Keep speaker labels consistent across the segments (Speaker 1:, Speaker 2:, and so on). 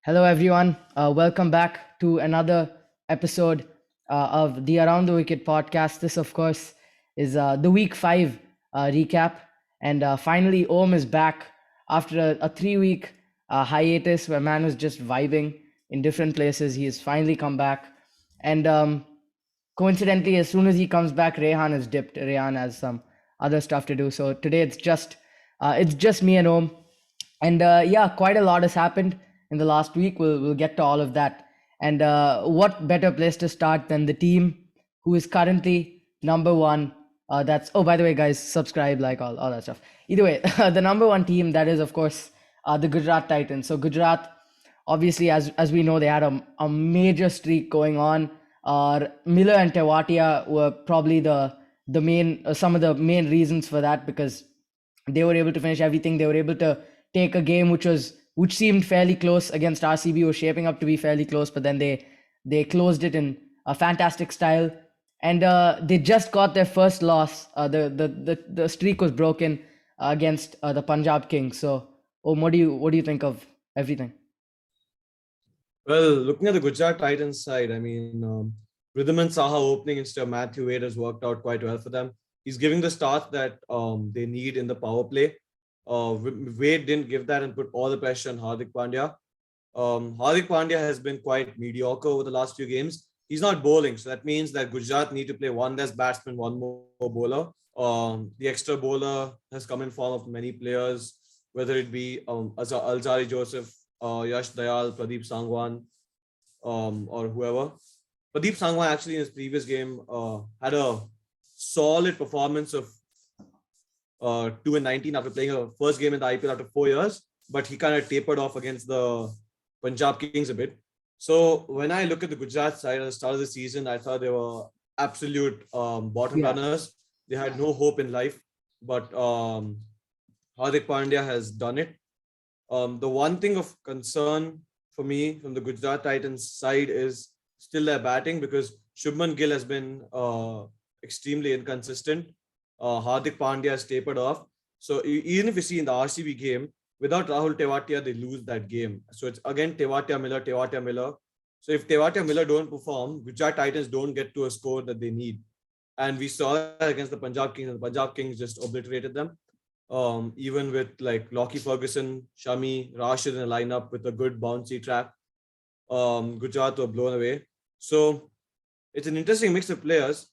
Speaker 1: Hello, everyone. Welcome back to another episode of the Around the Wicket podcast. This, of course, is the week five recap. And finally, Om is back after a 3 week hiatus where man was just vibing in different places. He has finally come back. And coincidentally, as soon as he comes back, Rehan is dipped. Rehan has some other stuff to do. So today it's just me and Om. And yeah, quite a lot has happened in the last week. We'll get to all of that. And what better place to start than the team who is currently number one? That's Oh, by the way, guys, subscribe, like all that stuff. Either way, the number one team that is, of course, the Gujarat Titans. So Gujarat, obviously, as we know, they had a major streak going on. Miller and Tewatia were probably the main some of the main reasons for that, because they were able to finish everything. They were able to take a game which seemed fairly close against RCB, was shaping up to be fairly close, but then they closed it in a fantastic style, and they just got their first loss. The streak was broken against the Punjab Kings. So, what do you think of everything?
Speaker 2: Well, looking at the Gujarat Titans side, Rhythm and Saha opening instead of Matthew Wade has worked out quite well for them. He's giving the start that they need in the power play. Wade didn't give that and put all the pressure on Hardik Pandya. Hardik Pandya has been quite mediocre over the last few games. He's not bowling, so that means that Gujarat need to play one less batsman, one more bowler. The extra bowler has come in form of many players, whether it be Alzari Joseph, Yash Dayal, Pradeep Sangwan, or whoever. Pradeep Sangwan actually in his previous game had a solid performance of 2-19 after playing a first game in the IPL after 4 years, but he kind of tapered off against the Punjab Kings a bit. So when I look at the Gujarat side at the start of the season, I thought they were absolute bottom runners. They had no hope in life, but Hardik Pandya has done it. The one thing of concern for me from the Gujarat Titans side is still their batting, because Shubman Gill has been extremely inconsistent. Hardik Pandya has tapered off. So even if you see in the RCB game, without Rahul Tewatia, they lose that game. So it's again Tewatia Miller. So if Tewatia Miller don't perform, Gujarat Titans don't get to a score that they need. And we saw that against the Punjab Kings, and the Punjab Kings just obliterated them. Even with like Lockie Ferguson, Shami, Rashid in a lineup with a good bouncy trap, Gujarat were blown away. So it's an interesting mix of players.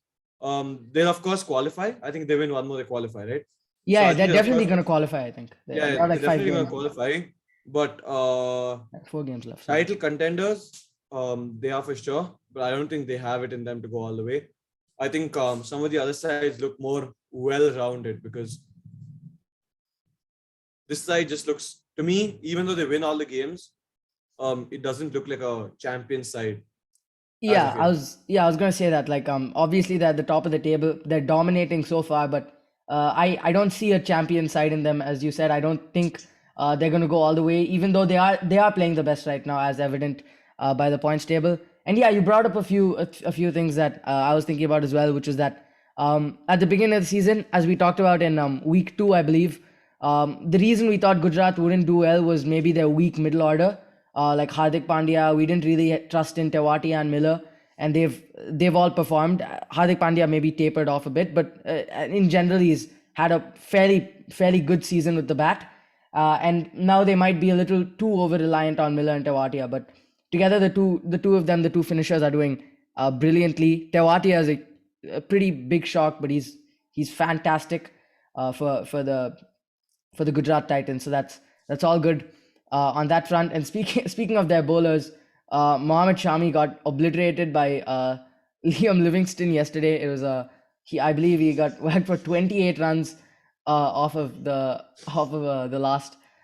Speaker 2: They'll of course qualify. I think they win one more, they qualify, right?
Speaker 1: Yeah,
Speaker 2: So
Speaker 1: they're definitely going to qualify. I think
Speaker 2: they're
Speaker 1: are like
Speaker 2: definitely going
Speaker 1: games,
Speaker 2: to qualify. But
Speaker 1: 4 games left.
Speaker 2: title contenders, they are for sure, but I don't think they have it in them to go all the way. I think some of the other sides look more well-rounded, because this side just looks, to me, even though they win all the games, it doesn't look like a champion side.
Speaker 1: Yeah, I was gonna say that. Like, obviously they're at the top of the table. They're dominating so far, but I don't see a champion side in them, as you said. I don't think they're gonna go all the way, even though they are playing the best right now, as evident by the points table. And yeah, you brought up a few things that I was thinking about as well, which is that at the beginning of the season, as we talked about in week 2, I believe, the reason we thought Gujarat wouldn't do well was maybe their weak middle order. Like Hardik Pandya, we didn't really trust in Tewatia and Miller, and they've all performed. Hardik Pandya maybe tapered off a bit, but in general he's had a fairly good season with the bat. And now they might be a little too over reliant on Miller and Tewatia, but together the two of them, the two finishers, are doing brilliantly. Tewatia is a pretty big shock, but he's fantastic for the Gujarat Titans. So that's all good on that front. And speaking of their bowlers, Mohammad Shami got obliterated by Liam Livingston yesterday. It was I believe he went for 28 runs off of the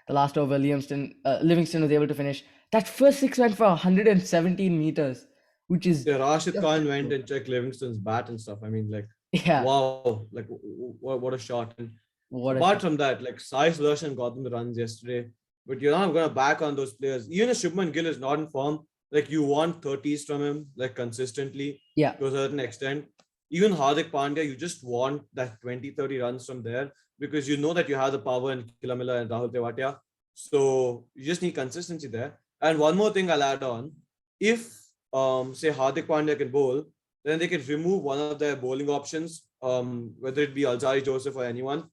Speaker 1: last over. Livingston was able to finish. That first six went for 117 meters, which is
Speaker 2: Rashid Khan went and checked Livingston's bat and stuff. I mean, like,
Speaker 1: yeah,
Speaker 2: wow, like what a shot. And apart from that, like Sai Sudarshan got them the runs yesterday, but you're not going to back on those players. Even if Shubman Gill is not in form, like you want 30s from him, like consistently,
Speaker 1: yeah,
Speaker 2: to a certain extent. Even Hardik Pandya, you just want that 20-30 runs from there, because you know that you have the power in Kila Miller and Rahul Tewatia. So you just need consistency there. And one more thing I'll add on: if say Hardik Pandya can bowl, then they can remove one of their bowling options, whether it be Alzari Joseph or anyone,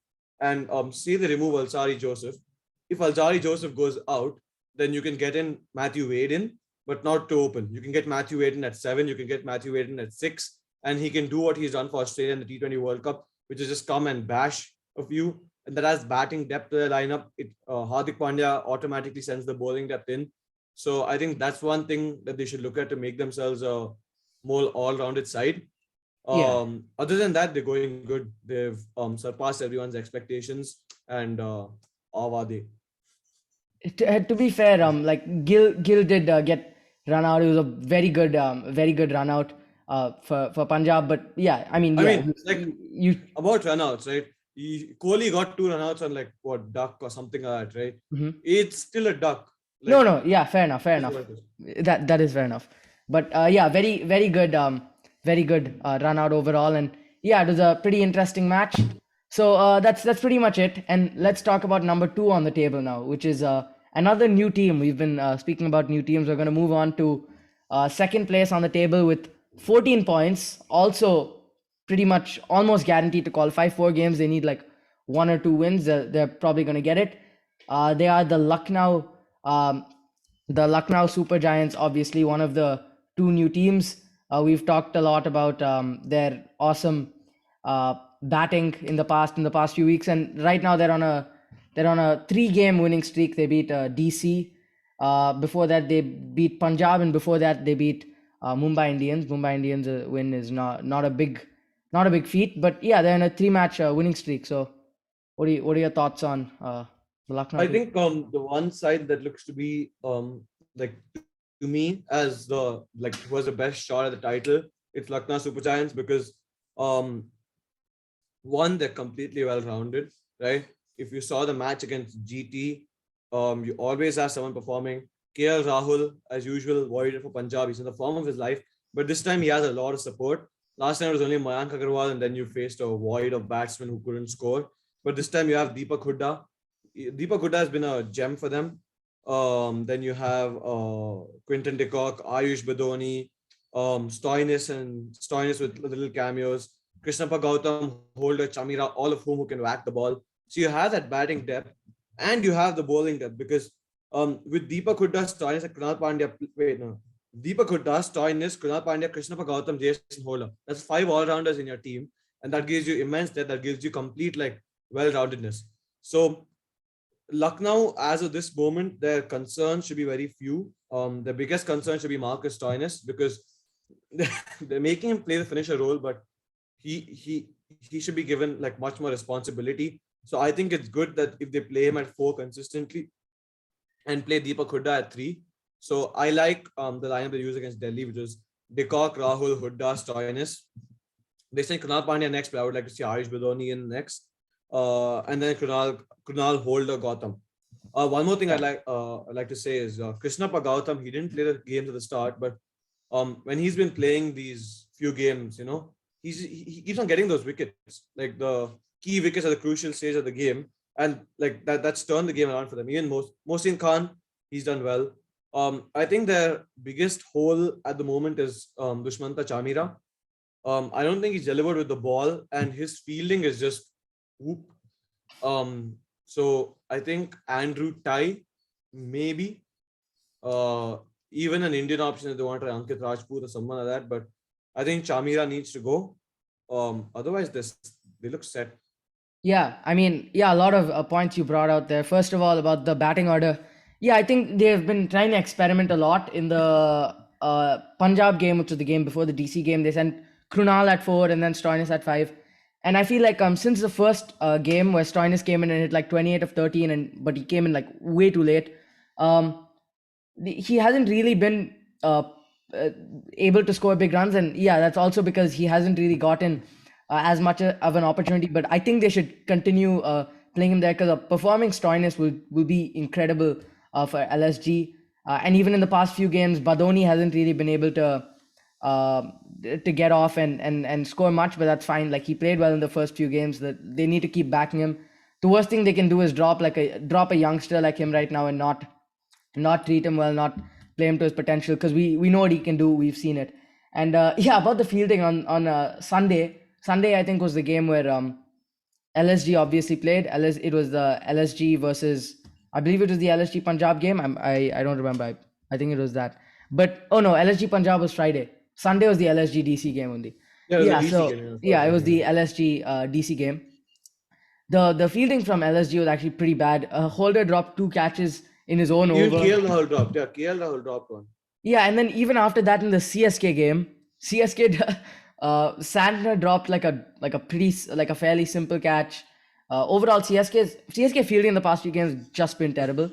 Speaker 2: and say they remove Alzari Joseph. If Alzari Joseph goes out, then you can get in Matthew Wade in, but not to open. You can get Matthew Wade in at 7, you can get Matthew Wade in at 6, and he can do what he's done for Australia in the T20 World Cup, which is just come and bash a few. And that has batting depth to the lineup. Hardik Pandya automatically sends the bowling depth in. So I think that's one thing that they should look at to make themselves a more all-rounded side.
Speaker 1: Yeah.
Speaker 2: Other than that, they're going good. They've surpassed everyone's expectations, and are they?
Speaker 1: To be fair, like Gill did get run out. It was a very good run out for Punjab. But yeah, I mean,
Speaker 2: like
Speaker 1: you
Speaker 2: about runouts, right? Kohli got 2 runouts on like what, duck or something like that, right? It's still a duck. Like,
Speaker 1: no, yeah, fair enough. That is fair enough. But yeah, very good run out overall, and yeah, it was a pretty interesting match. So that's pretty much it. And let's talk about number 2 on the table now, which is another new team. We've been speaking about new teams. We're going to move on to second place on the table with 14 points. Also, pretty much almost guaranteed to qualify. 4 games, they need like 1 or 2 wins. They're probably going to get it. They are the Lucknow Supergiants, obviously one of the 2 new teams. We've talked a lot about their awesome batting in the past few weeks, and right now they're on a 3-game winning streak. They beat DC. Before that, they beat Punjab, and before that, they beat Mumbai Indians. Mumbai Indians win is not a big feat, but yeah, they're in a 3-match winning streak. So, what are your thoughts on the Lucknow
Speaker 2: I
Speaker 1: team?
Speaker 2: think the one side that looks to be like to me as the like who has the best shot at the title, it's Lucknow Supergiants, because one, they're completely well rounded, right? If you saw the match against GT, you always have someone performing. KL Rahul, as usual, warrior for Punjab. He's in the form of his life, but this time he has a lot of support. Last time it was only Mayank Agarwal, and then you faced a void of batsmen who couldn't score. But this time you have Deepak Hooda. Deepak Hooda has been a gem for them. Then you have Quinton de Kock, Ayush Badoni, Stoinis with little cameos, Krishnappa Gautam, Holder, Chamira, all of whom can whack the ball. So you have that batting depth, and you have the bowling depth, because with Deepak Hooda, Stoinis, and Kunal Pandya, Deepak Hooda, Stoinis, Kunal Pandya, Krishnappa Gautam, Jason Holder. That's 5 all-rounders in your team, and that gives you immense depth. That gives you complete like well-roundedness. So Lucknow, as of this moment, their concerns should be very few. The biggest concern should be Marcus Stoinis, because they're making him play the finisher role, but he should be given like much more responsibility. So I think it's good that if they play him at 4 consistently and play Deepak Hooda at 3. So I like the lineup they use against Delhi, which is de Kock, Rahul, Hooda, Stoinis. They sent Kunal Pandya next, but I would like to see Arish Badoni in next. And then Kunal Holder, Gautam. One more thing I'd like to say is Krishnappa Gautam. He didn't play the games at the start, but when he's been playing these few games, he keeps on getting those wickets, like the key wickets at the crucial stage of the game, and like that's turned the game around for them. Even Mohsin Khan, he's done well. I think their biggest hole at the moment is Dushmanta Chamira. I don't think he's delivered with the ball, and his fielding is just whoop. So I think Andrew Ty, maybe even an Indian option if they want to try Ankit Rajput or someone like that. But I think Chamira needs to go. Otherwise, they look set.
Speaker 1: Yeah, I mean, yeah, a lot of points you brought out there. First of all, about the batting order. Yeah, I think they've been trying to experiment a lot in the Punjab game, which was the game before the DC game. They sent Krunal at 4 and then Stoinis at 5. And I feel like since the first game where Stoinis came in and hit like 28 of 13, but he came in like way too late, he hasn't really been able to score big runs. And yeah, that's also because he hasn't really gotten as much of an opportunity. But I think they should continue playing him there, because a performing Stoinis will be incredible for LSG. And even in the past few games, Badoni hasn't really been able to get off and score much, but that's fine. Like, he played well in the first few games. That they need to keep backing him. The worst thing they can do is drop a youngster like him right now and not not treat him well, not play him to his potential, because we know what he can do. We've seen it. And yeah, about the fielding on Sunday. Sunday, I think, was the game where LSG obviously played. It was the LSG versus, I believe it was the LSG Punjab game. I don't remember. I think it was that. But oh no, LSG Punjab was Friday. Sunday was the LSG DC game only.
Speaker 2: Yeah, it was a
Speaker 1: Yeah,
Speaker 2: DC
Speaker 1: so
Speaker 2: game. Yeah,
Speaker 1: yeah, it was
Speaker 2: yeah.
Speaker 1: the LSG DC game. The fielding from LSG was actually pretty bad. Holder dropped 2 catches in his own
Speaker 2: Even
Speaker 1: over.
Speaker 2: KL Rahul dropped. Yeah, KL Rahul dropped one.
Speaker 1: Yeah, and then even after that in the CSK game, CSK Santner dropped like a fairly simple catch. Overall, CSK fielding in the past few games has just been terrible.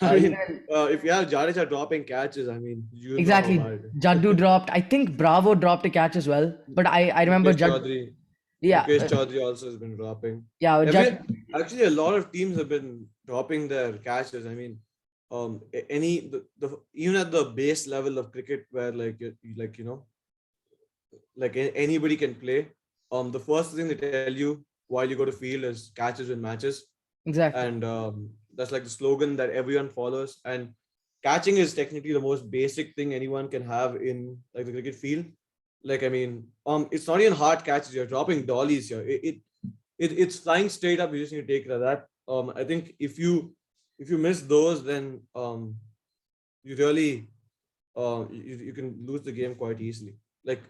Speaker 2: I mean,
Speaker 1: Even
Speaker 2: if you have Jadeja dropping catches, I mean, you know how
Speaker 1: exactly,
Speaker 2: bad it is.
Speaker 1: Jaddu dropped. I think Bravo dropped a catch as well. But I remember
Speaker 2: Mukesh
Speaker 1: Jad.
Speaker 2: Chaudhary.
Speaker 1: Yeah,
Speaker 2: Mukesh Chaudhary also has been dropping.
Speaker 1: yeah, Jad.
Speaker 2: Actually, a lot of teams have been dropping their catches. I mean, even at the base level of cricket, where anybody can play. The first thing they tell you while you go to field is catches in matches,
Speaker 1: Exactly.
Speaker 2: and that's like the slogan that everyone follows. And catching is technically the most basic thing anyone can have in like the cricket field. Like, I mean, it's not even hard catches. You're dropping dollies here. It's flying straight up. You just need to take it like that. I think if you miss those, then you really you can lose the game quite easily. Like,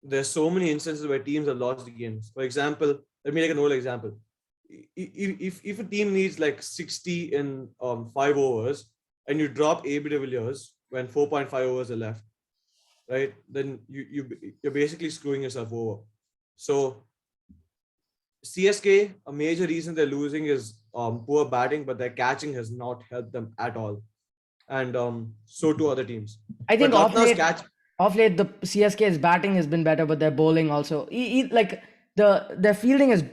Speaker 2: there's so many instances where teams have lost the games. For example, let me take an old example. If a team needs like 60 in 5 overs, and you drop AB de Villiers when 4.5 overs are left, right? Then you're basically screwing yourself over. So CSK, a major reason they're losing is poor batting, but their catching has not helped them at all. And so do other teams.
Speaker 1: I think
Speaker 2: But Lucknow's catch.
Speaker 1: off late the CSK's batting has been better, but their bowling also. Like their fielding is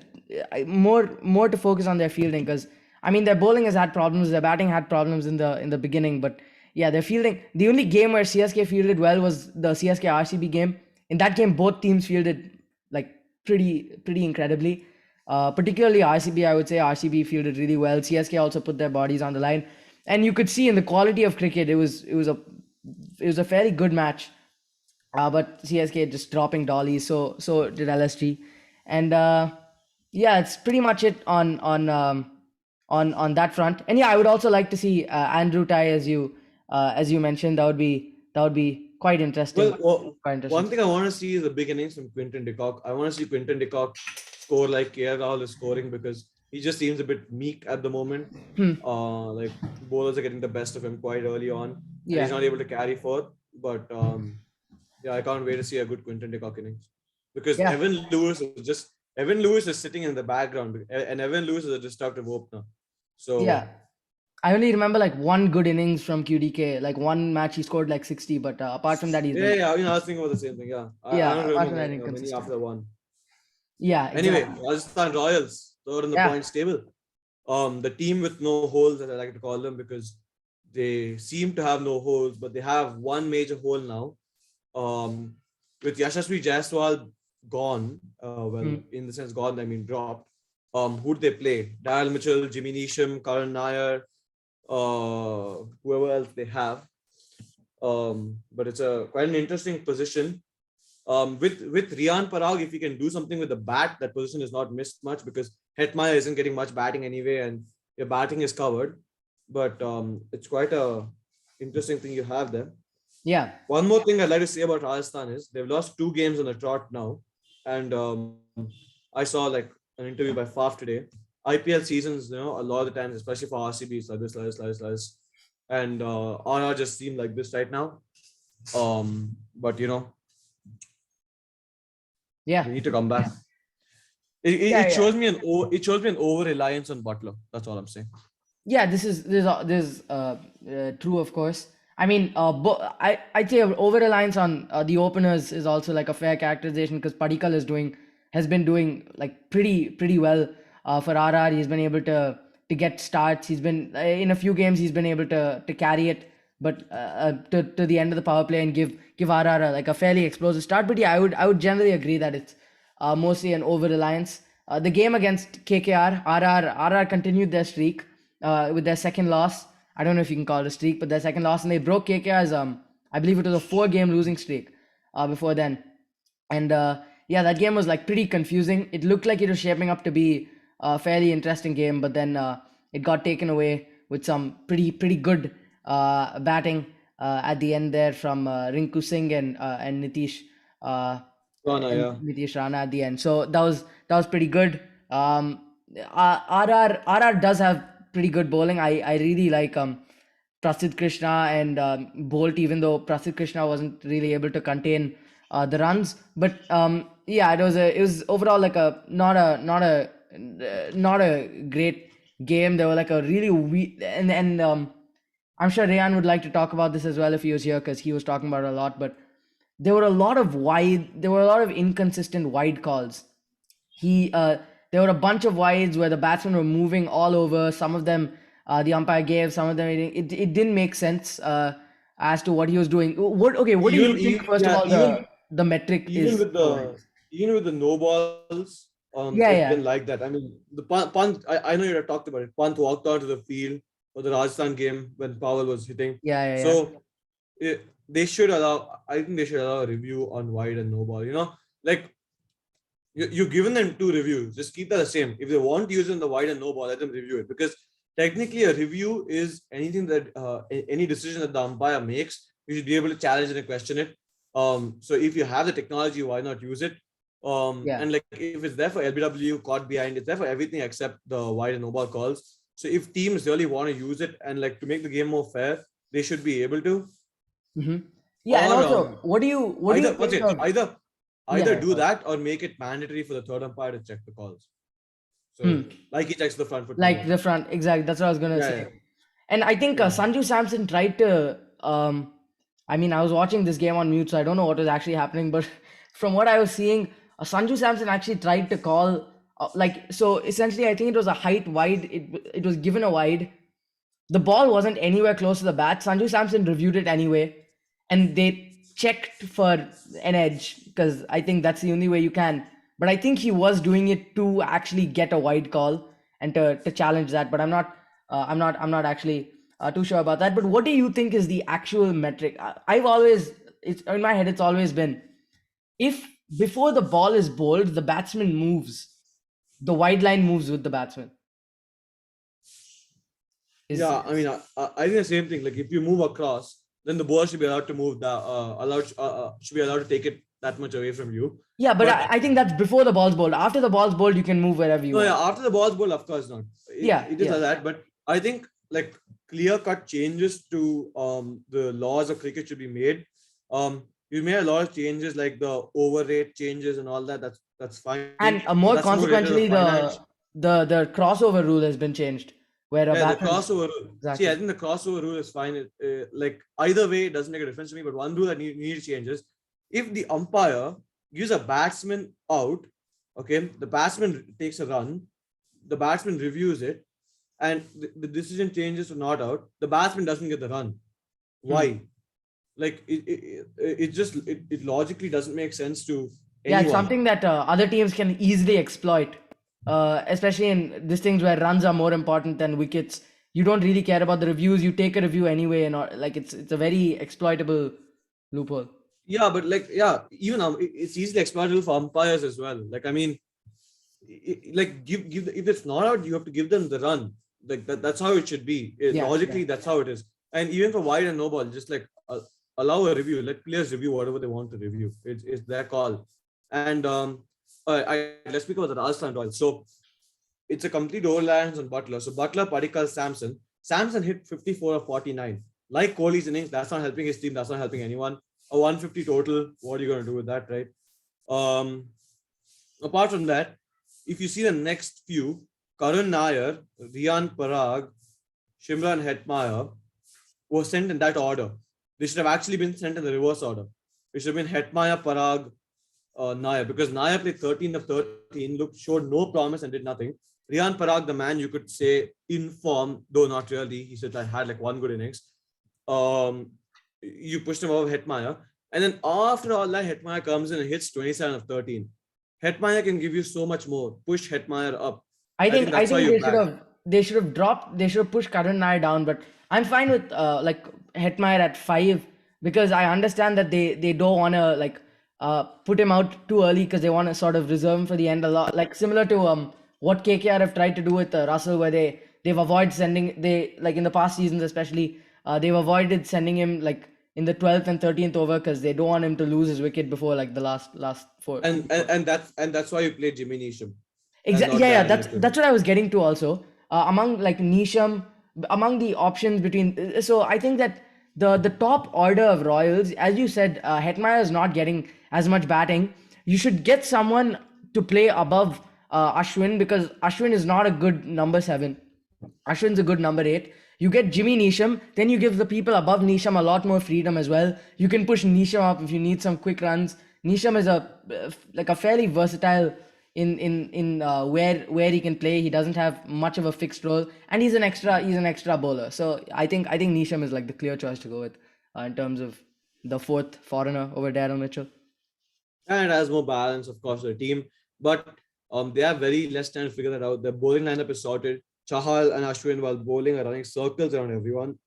Speaker 1: more to focus on their fielding, because I mean their bowling has had problems, their batting had problems in the beginning, but yeah, their fielding. The only game where CSK fielded well was the CSK RCB game. In that game, both teams fielded like pretty incredibly. Particularly RCB, I would say RCB fielded really well. CSK also put their bodies on the line, and you could see in the quality of cricket, it was a fairly good match. But CSK just dropping dollies, so did LSG, and yeah, it's pretty much it on that front. And yeah, I would also like to see Andrew Ty, as you mentioned. That would be quite interesting. Quite interesting.
Speaker 2: One thing I want to see is the big innings from Quinton de Kock. I want to see Quinton de Kock score like KL Rahul is scoring, because he just seems a bit meek at the moment. Like, bowlers are getting the best of him quite early on, and he's not able to carry forth. But yeah, I can't wait to see a good Quinton de Kock innings, because Evan Lewis is sitting in the background, and Evan Lewis is a destructive opener. So
Speaker 1: yeah, I only remember like one good innings from QDK. Like one match he scored like 60, but apart from that, he's been...
Speaker 2: yeah. I mean, I was thinking about the same thing. Yeah, I don't remember many after one.
Speaker 1: Yeah.
Speaker 2: Anyway, Rajasthan Royals, third in the points table. The team with no holes, as I like to call them, because they seem to have no holes, but they have one major hole now. With Yashasvi Jaiswal gone, in the sense gone, I mean dropped. Who'd they play? Daryl Mitchell, Jimmy Neesham, Karan Nair, whoever else they have. But it's quite an interesting position. With Riyan Parag, if he can do something with the bat, that position is not missed much, because Hetmeyer isn't getting much batting anyway, and your batting is covered. But it's quite a interesting thing you have there.
Speaker 1: Yeah.
Speaker 2: One more thing I'd like to say about Rajasthan is they've lost 2 games on the trot now, and I saw like an interview by Faf today. IPL seasons, a lot of the times, especially for RCB, it's like this, and RR just seemed like this right now. But
Speaker 1: yeah,
Speaker 2: we need to come back. It shows me an over reliance on Butler. That's all I'm saying.
Speaker 1: Yeah, this is true, of course. I mean, I'd say over reliance on the openers is also like a fair characterization, because Padikkal has been doing like pretty well for RR. He's been able to get starts. He's been in a few games he's been able to carry it, but to the end of the power play and give RR like a fairly explosive start. But yeah, I would generally agree that it's mostly an over reliance. The game against KKR, RR continued their streak with their second loss. I don't know if you can call it a streak, but their second loss, and they broke KKR's I believe it was a 4-game losing streak before then. And yeah, that game was like pretty confusing. It looked like it was shaping up to be a fairly interesting game, but then it got taken away with some pretty good batting at the end there from Rinku Singh and Nitish Nitish Rana at the end. So that was pretty good. RR does have pretty good bowling. I really like Prasidh Krishna and Bolt, even though Prasidh Krishna wasn't really able to contain the runs. But yeah, it was overall like a not a great game. They were like a really weak, and I'm sure Rayan would like to talk about this as well if he was here, because he was talking about it a lot. But there were a lot of inconsistent wide calls. There were a bunch of wides where the batsmen were moving all over. Some of them the umpire gave, some of them it didn't make sense as to what he was doing. What do you think, first of all, the metric
Speaker 2: even
Speaker 1: is
Speaker 2: with the even with the no balls, it's been like that. I mean, the Pant, I know you had talked about it. Pant walked onto the field for the Rajasthan game when Powell was hitting. So they should allow. I think they should allow a review on wide and no ball. You know, like you've given them 2 reviews. Just keep that the same. If they want to use it in the wide and no ball, let them review it, because technically a review is anything that any decision that the umpire makes, you should be able to challenge it and question it. So if you have the technology, why not use it? And like if it's there for LBW, caught behind, it's there for everything except the wide and no ball calls. So if teams really want to use it and like to make the game more fair, they should be able to.
Speaker 1: Yeah, and also, what do you think of,
Speaker 2: either do that or make it mandatory for the third umpire to check the calls. So like he checks the front foot.
Speaker 1: Like the front, exactly. That's what I was gonna say. And I think Sanju Samson tried to. I mean, I was watching this game on mute, so I don't know what was actually happening. But from what I was seeing, Sanju Samson actually tried to call so essentially, I think it was a height wide. It was given a wide. The ball wasn't anywhere close to the bat. Sanju Samson reviewed it anyway, and they checked for an edge, because I think that's the only way you can. But I think he was doing it to actually get a wide call and to challenge that. But I'm not actually too sure about that. But what do you think is the actual metric? It's in my head, it's always been, if before the ball is bowled, the batsman moves, the wide line moves with the batsman.
Speaker 2: I mean, I think the same thing. Like if you move across, then the bowler should be allowed to move should be allowed to take it that much away from you.
Speaker 1: Yeah, but I think that's before the ball's bowled. After the ball's bowled, you can move wherever you want.
Speaker 2: Yeah, after the ball's bowled, of course not. It is like that. But I think like clear-cut changes to the laws of cricket should be made. You made a lot of changes, like the over rate changes and all that. That's fine.
Speaker 1: And more consequently, the crossover rule has been changed. Where
Speaker 2: the crossover rule. Exactly. See, I think the crossover rule is fine. Like either way, it doesn't make a difference to me. But one rule that needs changes: if the umpire gives a batsman out, okay, the batsman takes a run, the batsman reviews it, and the decision changes to not out, the batsman doesn't get the run. Why? Like it logically doesn't make sense to anyone.
Speaker 1: It's something that other teams can easily exploit. Especially in these things where runs are more important than wickets. You don't really care about the reviews. You take a review anyway, and like it's a very exploitable loophole.
Speaker 2: Yeah, but like even it's easily exploitable for umpires as well. Like I mean, like give if it's not out, you have to give them the run. Like that's how it should be. Logically, that's how it is. And even for wide and no ball, just like allow a review. Let players review whatever they want to review. It's their call. And let's speak about the Rajasthan Royals. So it's a complete overlands on Butler. So Butler, Padikkal, Samson. Samson hit 54 of 49. Like Kohli's innings, that's not helping his team. That's not helping anyone. A 150 total. What are you going to do with that, right? Apart from that, if you see the next few, Karun Nair, Riyan Parag, Shimran Hetmeyer were sent in that order. They should have actually been sent in the reverse order. It should have been Hetmeyer, Parag, Nair, because Nair played 13 of 13, showed no promise and did nothing. Riyan Parag, the man you could say in form, though not really. He said I had like one good innings. You pushed him over Hetmeyer. And then after all that, Hetmeyer comes in and hits 27 of 13. Hetmeyer can give you so much more. Push Hetmeyer up.
Speaker 1: I think they should have dropped. They should have pushed Karan Nair down. But I'm fine with like Hetmeyer at 5 because I understand that they don't want to like put him out too early because they want to sort of reserve him for the end a lot. Like similar to what KKR have tried to do with Russell, where they've avoided sending they like in the past seasons especially they've avoided sending him like in the 12th and 13th over because they don't want him to lose his wicket before like the last four.
Speaker 2: And that's why you played Jimmy Neesham and
Speaker 1: Exactly.
Speaker 2: not
Speaker 1: Yeah, yeah.
Speaker 2: Gary
Speaker 1: That's what I was getting to also. Among like Nisham, among the options between. So I think that the top order of Royals, as you said, Hetmeyer is not getting as much batting. You should get someone to play above Ashwin because Ashwin is not a good number 7. Ashwin's a good number 8. You get Jimmy Neesham, then you give the people above Neesham a lot more freedom as well. You can push Neesham up if you need some quick runs. Neesham is a fairly versatile in where he can play. He doesn't have much of a fixed role, and he's an extra bowler. So I think Neesham is like the clear choice to go with in terms of the fourth foreigner over Daryl Mitchell.
Speaker 2: And it has more balance, of course, to the team. But they have very less time to figure that out. Their bowling lineup is sorted. Chahal and Ashwin, while bowling, are running circles around everyone.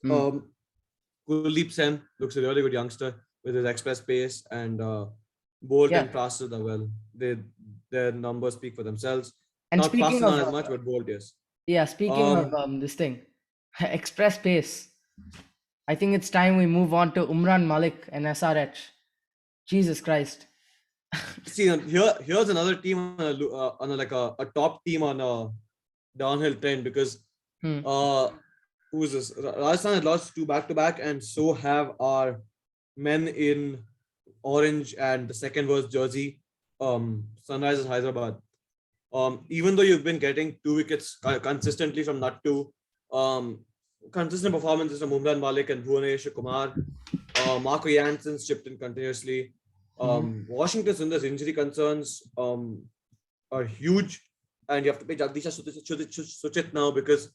Speaker 2: Kuldeep Sen looks a really good youngster with his express pace, and Bolt
Speaker 1: Yeah.
Speaker 2: and Prasad are well. Their numbers speak for themselves.
Speaker 1: And
Speaker 2: Not
Speaker 1: speaking
Speaker 2: Prasad
Speaker 1: of
Speaker 2: not as much, but Bolt yes.
Speaker 1: yeah, speaking of this thing, express pace. I think it's time we move on to Umran Malik and SRH. Jesus Christ.
Speaker 2: See, here's another team on a top team on a downhill trend because who's this? Rajasthan has lost 2 back-to-back, and so have our men in orange and the second was jersey, Sunrisers Hyderabad. Even though you've been getting 2 wickets consistently from Nattu, consistent performances from Umran Malik and Bhuvanesh Kumar, Marco Jansen's chipped in continuously. Washington Sundar's injury concerns are huge, and you have to pay Jagdisha Suchit now because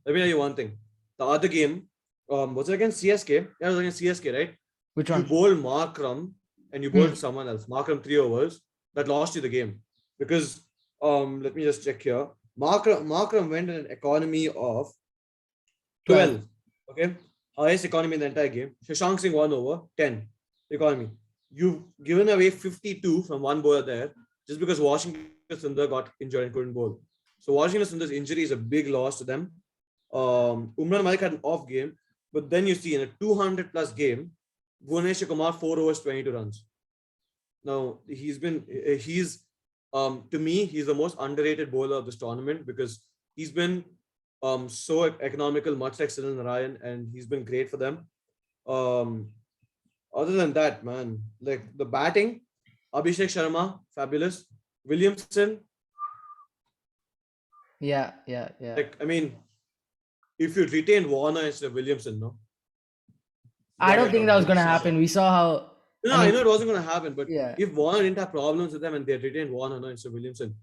Speaker 2: let me tell you one thing. The other game, was it against CSK? Yeah, it was against CSK, right?
Speaker 1: Which one?
Speaker 2: You bowled Markram and you bowled someone else. Markram 3 overs that lost you the game because let me just check here. Markram went in an economy of 12. Okay, highest economy in the entire game. Shashank Singh 1 over 10 economy. You've given away 52 from one bowler there just because Washington Sundar got injured and couldn't bowl. So Washington Sundar's injury is a big loss to them. Umran Malik had an off game, but then you see in a 200 plus game, Bhuvanesh Kumar 4 overs 22 runs. Now he's to me he's the most underrated bowler of this tournament because he's been so economical, much like Sunil Narayan, and he's been great for them. Other than that, man, like the batting, Abhishek Sharma, fabulous. Williamson.
Speaker 1: Yeah.
Speaker 2: Like, I mean, if you retain Warner instead of Williamson, no?
Speaker 1: I don't think that was going to happen. We saw how.
Speaker 2: No, I know it wasn't going to happen, but
Speaker 1: Yeah.
Speaker 2: if Warner didn't have problems with them and they had retained Warner instead of Williamson,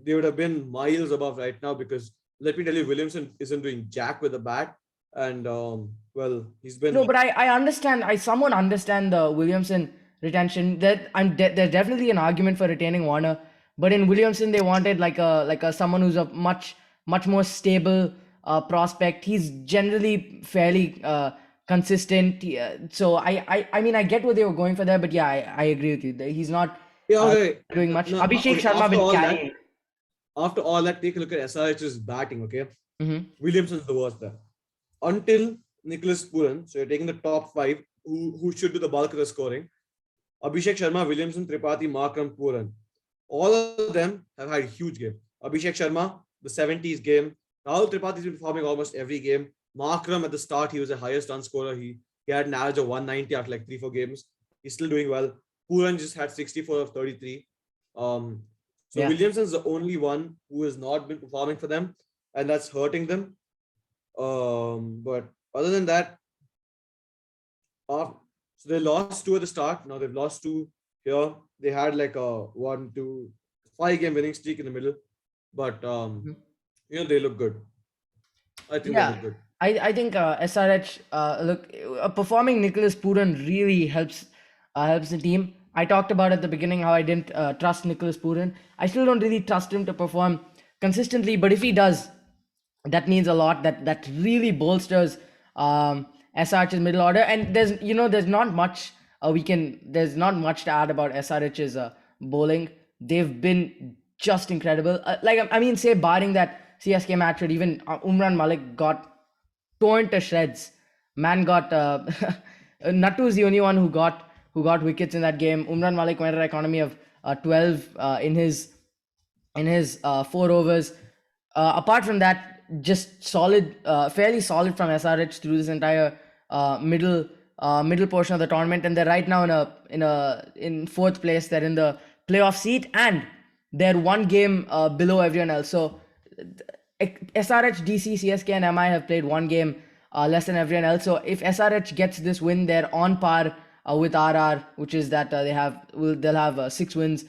Speaker 2: they would have been miles above right now because let me tell you, Williamson isn't doing jack with the bat. And, well, he's been.
Speaker 1: No, but I understand. I somewhat understand the Williamson retention. There's definitely an argument for retaining Warner, but in Williamson they wanted like a someone who's a much more stable prospect. He's generally fairly consistent. So I mean I get what they were going for there, but yeah, I agree with you. He's not doing much.
Speaker 2: No,
Speaker 1: Abhishek
Speaker 2: okay,
Speaker 1: Sharma been carrying.
Speaker 2: After all that, take a look at SRH's batting. Okay, Williamson's the worst there. Until Nicholas Puran, so you're taking the top 5 who should do the bulk of the scoring. Abhishek Sharma, Williamson, Tripathi, Markram, Puran. All of them have had a huge game. Abhishek Sharma, the 70s game. Rahul Tripathi's been performing almost every game. Markram at the start, he was the highest run scorer. He had an average of 190 after like 3-4 games. He's still doing well. Puran just had 64 of 33. Williamson's the only one who has not been performing for them, and that's hurting them. But other than that, so they lost 2 at the start. Now they've lost 2 here. They had like a 1-5 game winning streak in the middle, but they look good. I think they look good.
Speaker 1: I think SRH performing Nicholas Puran really helps the team. I talked about at the beginning how I didn't trust Nicholas Puran. I still don't really trust him to perform consistently, but if he does, that means a lot. That really bolsters SRH's middle order. And there's not much there's not much to add about SRH's bowling. They've been just incredible. Like I mean, say barring that CSK match where even Umran Malik got torn to shreds. Man got Nattu is the only one who got wickets in that game. Umran Malik went at an economy of 12 in his 4 overs. Apart from that, just solid, fairly solid from SRH through this entire middle portion of the tournament, and they're right now in fourth place. They're in the playoff seat, and they're one game below everyone else. So SRH, DC, CSK, and MI have played one game less than everyone else. So if SRH gets this win, they're on par with RR, which is that they'll have 6 wins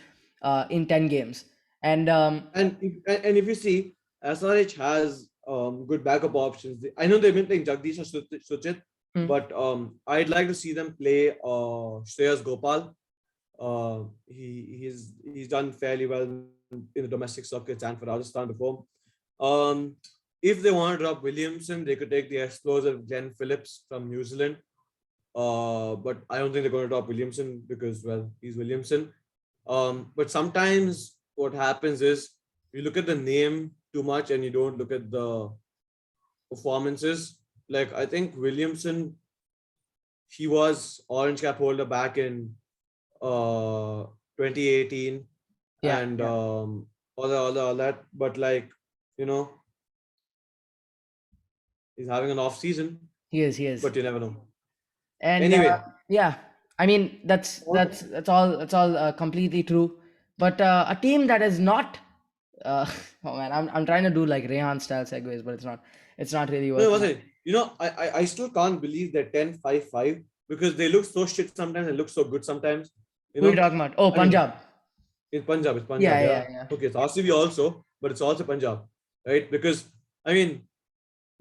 Speaker 1: in 10 games. And
Speaker 2: And if you see, SRH has good backup options. I know they've been playing Jagdish or Suchit, but I'd like to see them play Shreyas Gopal. He's done fairly well in the domestic circuits and for Rajasthan before. If they want to drop Williamson, they could take the explosive Glenn Phillips from New Zealand. But I don't think they're going to drop Williamson because, well, he's Williamson. But sometimes what happens is you look at the name too much and you don't look at the performances. Like I think Williamson, he was orange cap holder back in 2018 and all that. But like, he's having an off season.
Speaker 1: He is.
Speaker 2: But you never know.
Speaker 1: And
Speaker 2: anyway,
Speaker 1: I mean that's all completely true. But a team that is not oh man, I'm trying to do like Rehan style segues, but it's not really working.
Speaker 2: I still can't believe they're 10-5-5 because they look so shit sometimes and look so good sometimes.
Speaker 1: Who are you talking about? Oh, Punjab.
Speaker 2: It's Punjab.
Speaker 1: Yeah.
Speaker 2: Okay, it's RCB also, but it's also Punjab, right? Because I mean,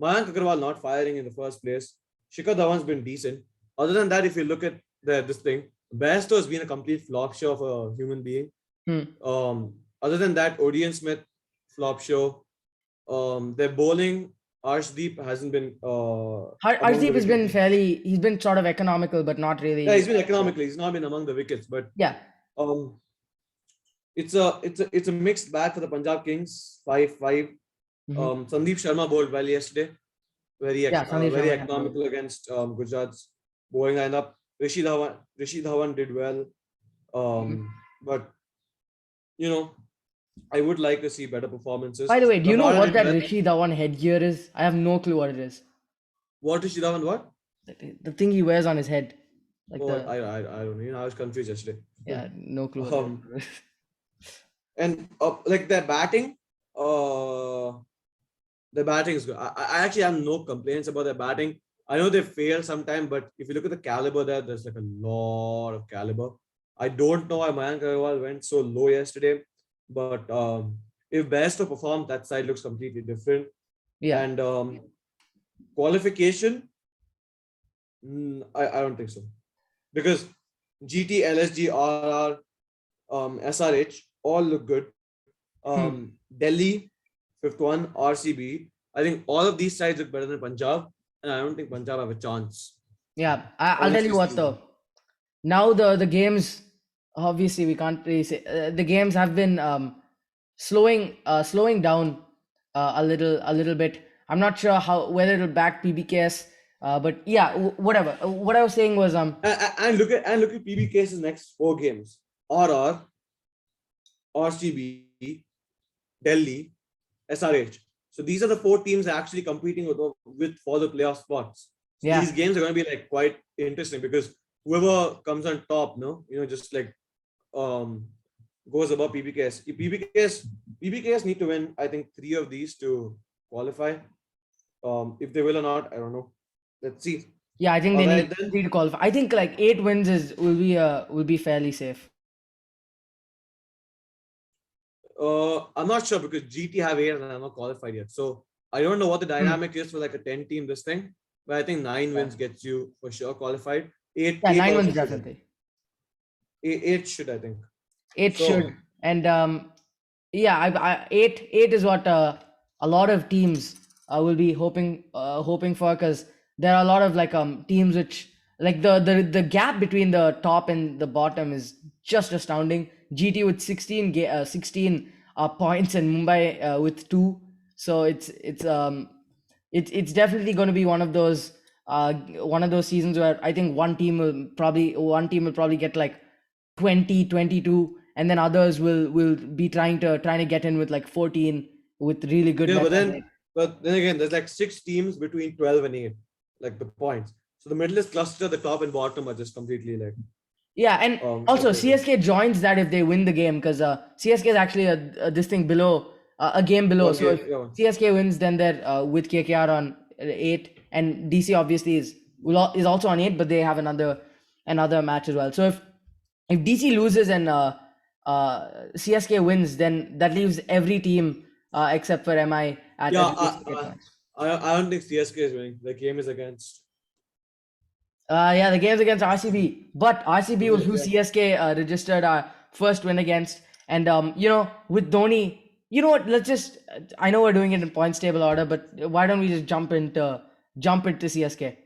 Speaker 2: Mayank Agarwal not firing in the first place. Shikhar Dhawan's been decent. Other than that, if you look at this thing, Bairstow has been a complete flop show of a human being. Other than that, Odean Smith, flop show. Their bowling, Arshdeep hasn't been.
Speaker 1: Arshdeep has been he's been sort of economical, but not really.
Speaker 2: Yeah, he's been economical. He's not been among the wickets, but
Speaker 1: yeah.
Speaker 2: It's a mixed bag for the Punjab Kings. 5-5. Sandeep Sharma bowled well yesterday. Very economical against Gujarat's bowling lineup. Rishi Dhawan did well. But I would like to see better performances.
Speaker 1: By the way, do you know what that Rishi Dhawan headgear is? I have no clue what it is.
Speaker 2: What Rishi Dhawan? What?
Speaker 1: The thing he wears on his head.
Speaker 2: Like I don't know. I was confused yesterday.
Speaker 1: Yeah, no clue.
Speaker 2: And like their batting, the batting is good. I actually have no complaints about their batting. I know they fail sometimes, but if you look at the caliber there's like a lot of caliber. I don't know why Mayank Agarwal went so low yesterday, but if Bairstow performed, that side looks completely different.
Speaker 1: Yeah.
Speaker 2: And qualification, I don't think so. Because GT, LSG, RR, SRH all look good. Delhi, 5th one, RCB. I think all of these sides look better than Punjab, and I don't think Punjab have a chance.
Speaker 1: Yeah, I'll tell you what though. Now the games, obviously we can't really say the games have been slowing down a little bit. I'm not sure whether it'll back PBKS, but yeah, whatever. What I was saying was
Speaker 2: and look at PBKS's next 4 games: RR, RCB, Delhi, SRH. So these are the 4 teams actually competing with for the playoff spots. So these games are going to be like quite interesting because whoever comes on top, just like goes above PBKS. PBKS need to win, I think, 3 of these to qualify. If they will or not, I don't know. Let's see.
Speaker 1: Yeah, I think they need 3 to qualify. I think like 8 wins will be fairly safe.
Speaker 2: I'm not sure because GT have 8 and I'm not qualified yet. So I don't know what the dynamic is for like a 10 team this thing. But I think 9 wins gets you for sure qualified. 8
Speaker 1: 9 wins definitely.
Speaker 2: 8 should, I think.
Speaker 1: 8 should. And 8 is what a lot of teams will be hoping for, because there are a lot of like teams which like the gap between the top and the bottom is just astounding. GT with 16 points and Mumbai with 2. So it's definitely going to be one of those seasons where I think one team will probably get like 20, 22, and then others will be trying to get in with like 14 with really good
Speaker 2: Yeah,
Speaker 1: net
Speaker 2: but
Speaker 1: run
Speaker 2: then
Speaker 1: rate.
Speaker 2: but then again, there's like 6 teams between 12 and 8, like the points. So the middle is cluster, the top and bottom are just completely like
Speaker 1: Yeah, and also
Speaker 2: separated.
Speaker 1: CSK joins that if they win the game, because CSK is actually this thing below, a game below.
Speaker 2: One
Speaker 1: So if
Speaker 2: game, yeah.
Speaker 1: CSK wins, then they're with KKR on 8, and DC obviously is also on 8, but they have another match as well. So if DC loses and CSK wins, then that leaves every team except for MI
Speaker 2: Yeah,
Speaker 1: at least 8 points.
Speaker 2: I don't think CSK is winning. The game is against.
Speaker 1: Yeah, the game's against RCB, but RCB was who
Speaker 2: Yeah.
Speaker 1: CSK registered our first win against. And with Dhoni, you know what? Let's just. I know we're doing it in points table order, but why don't we just jump into CSK?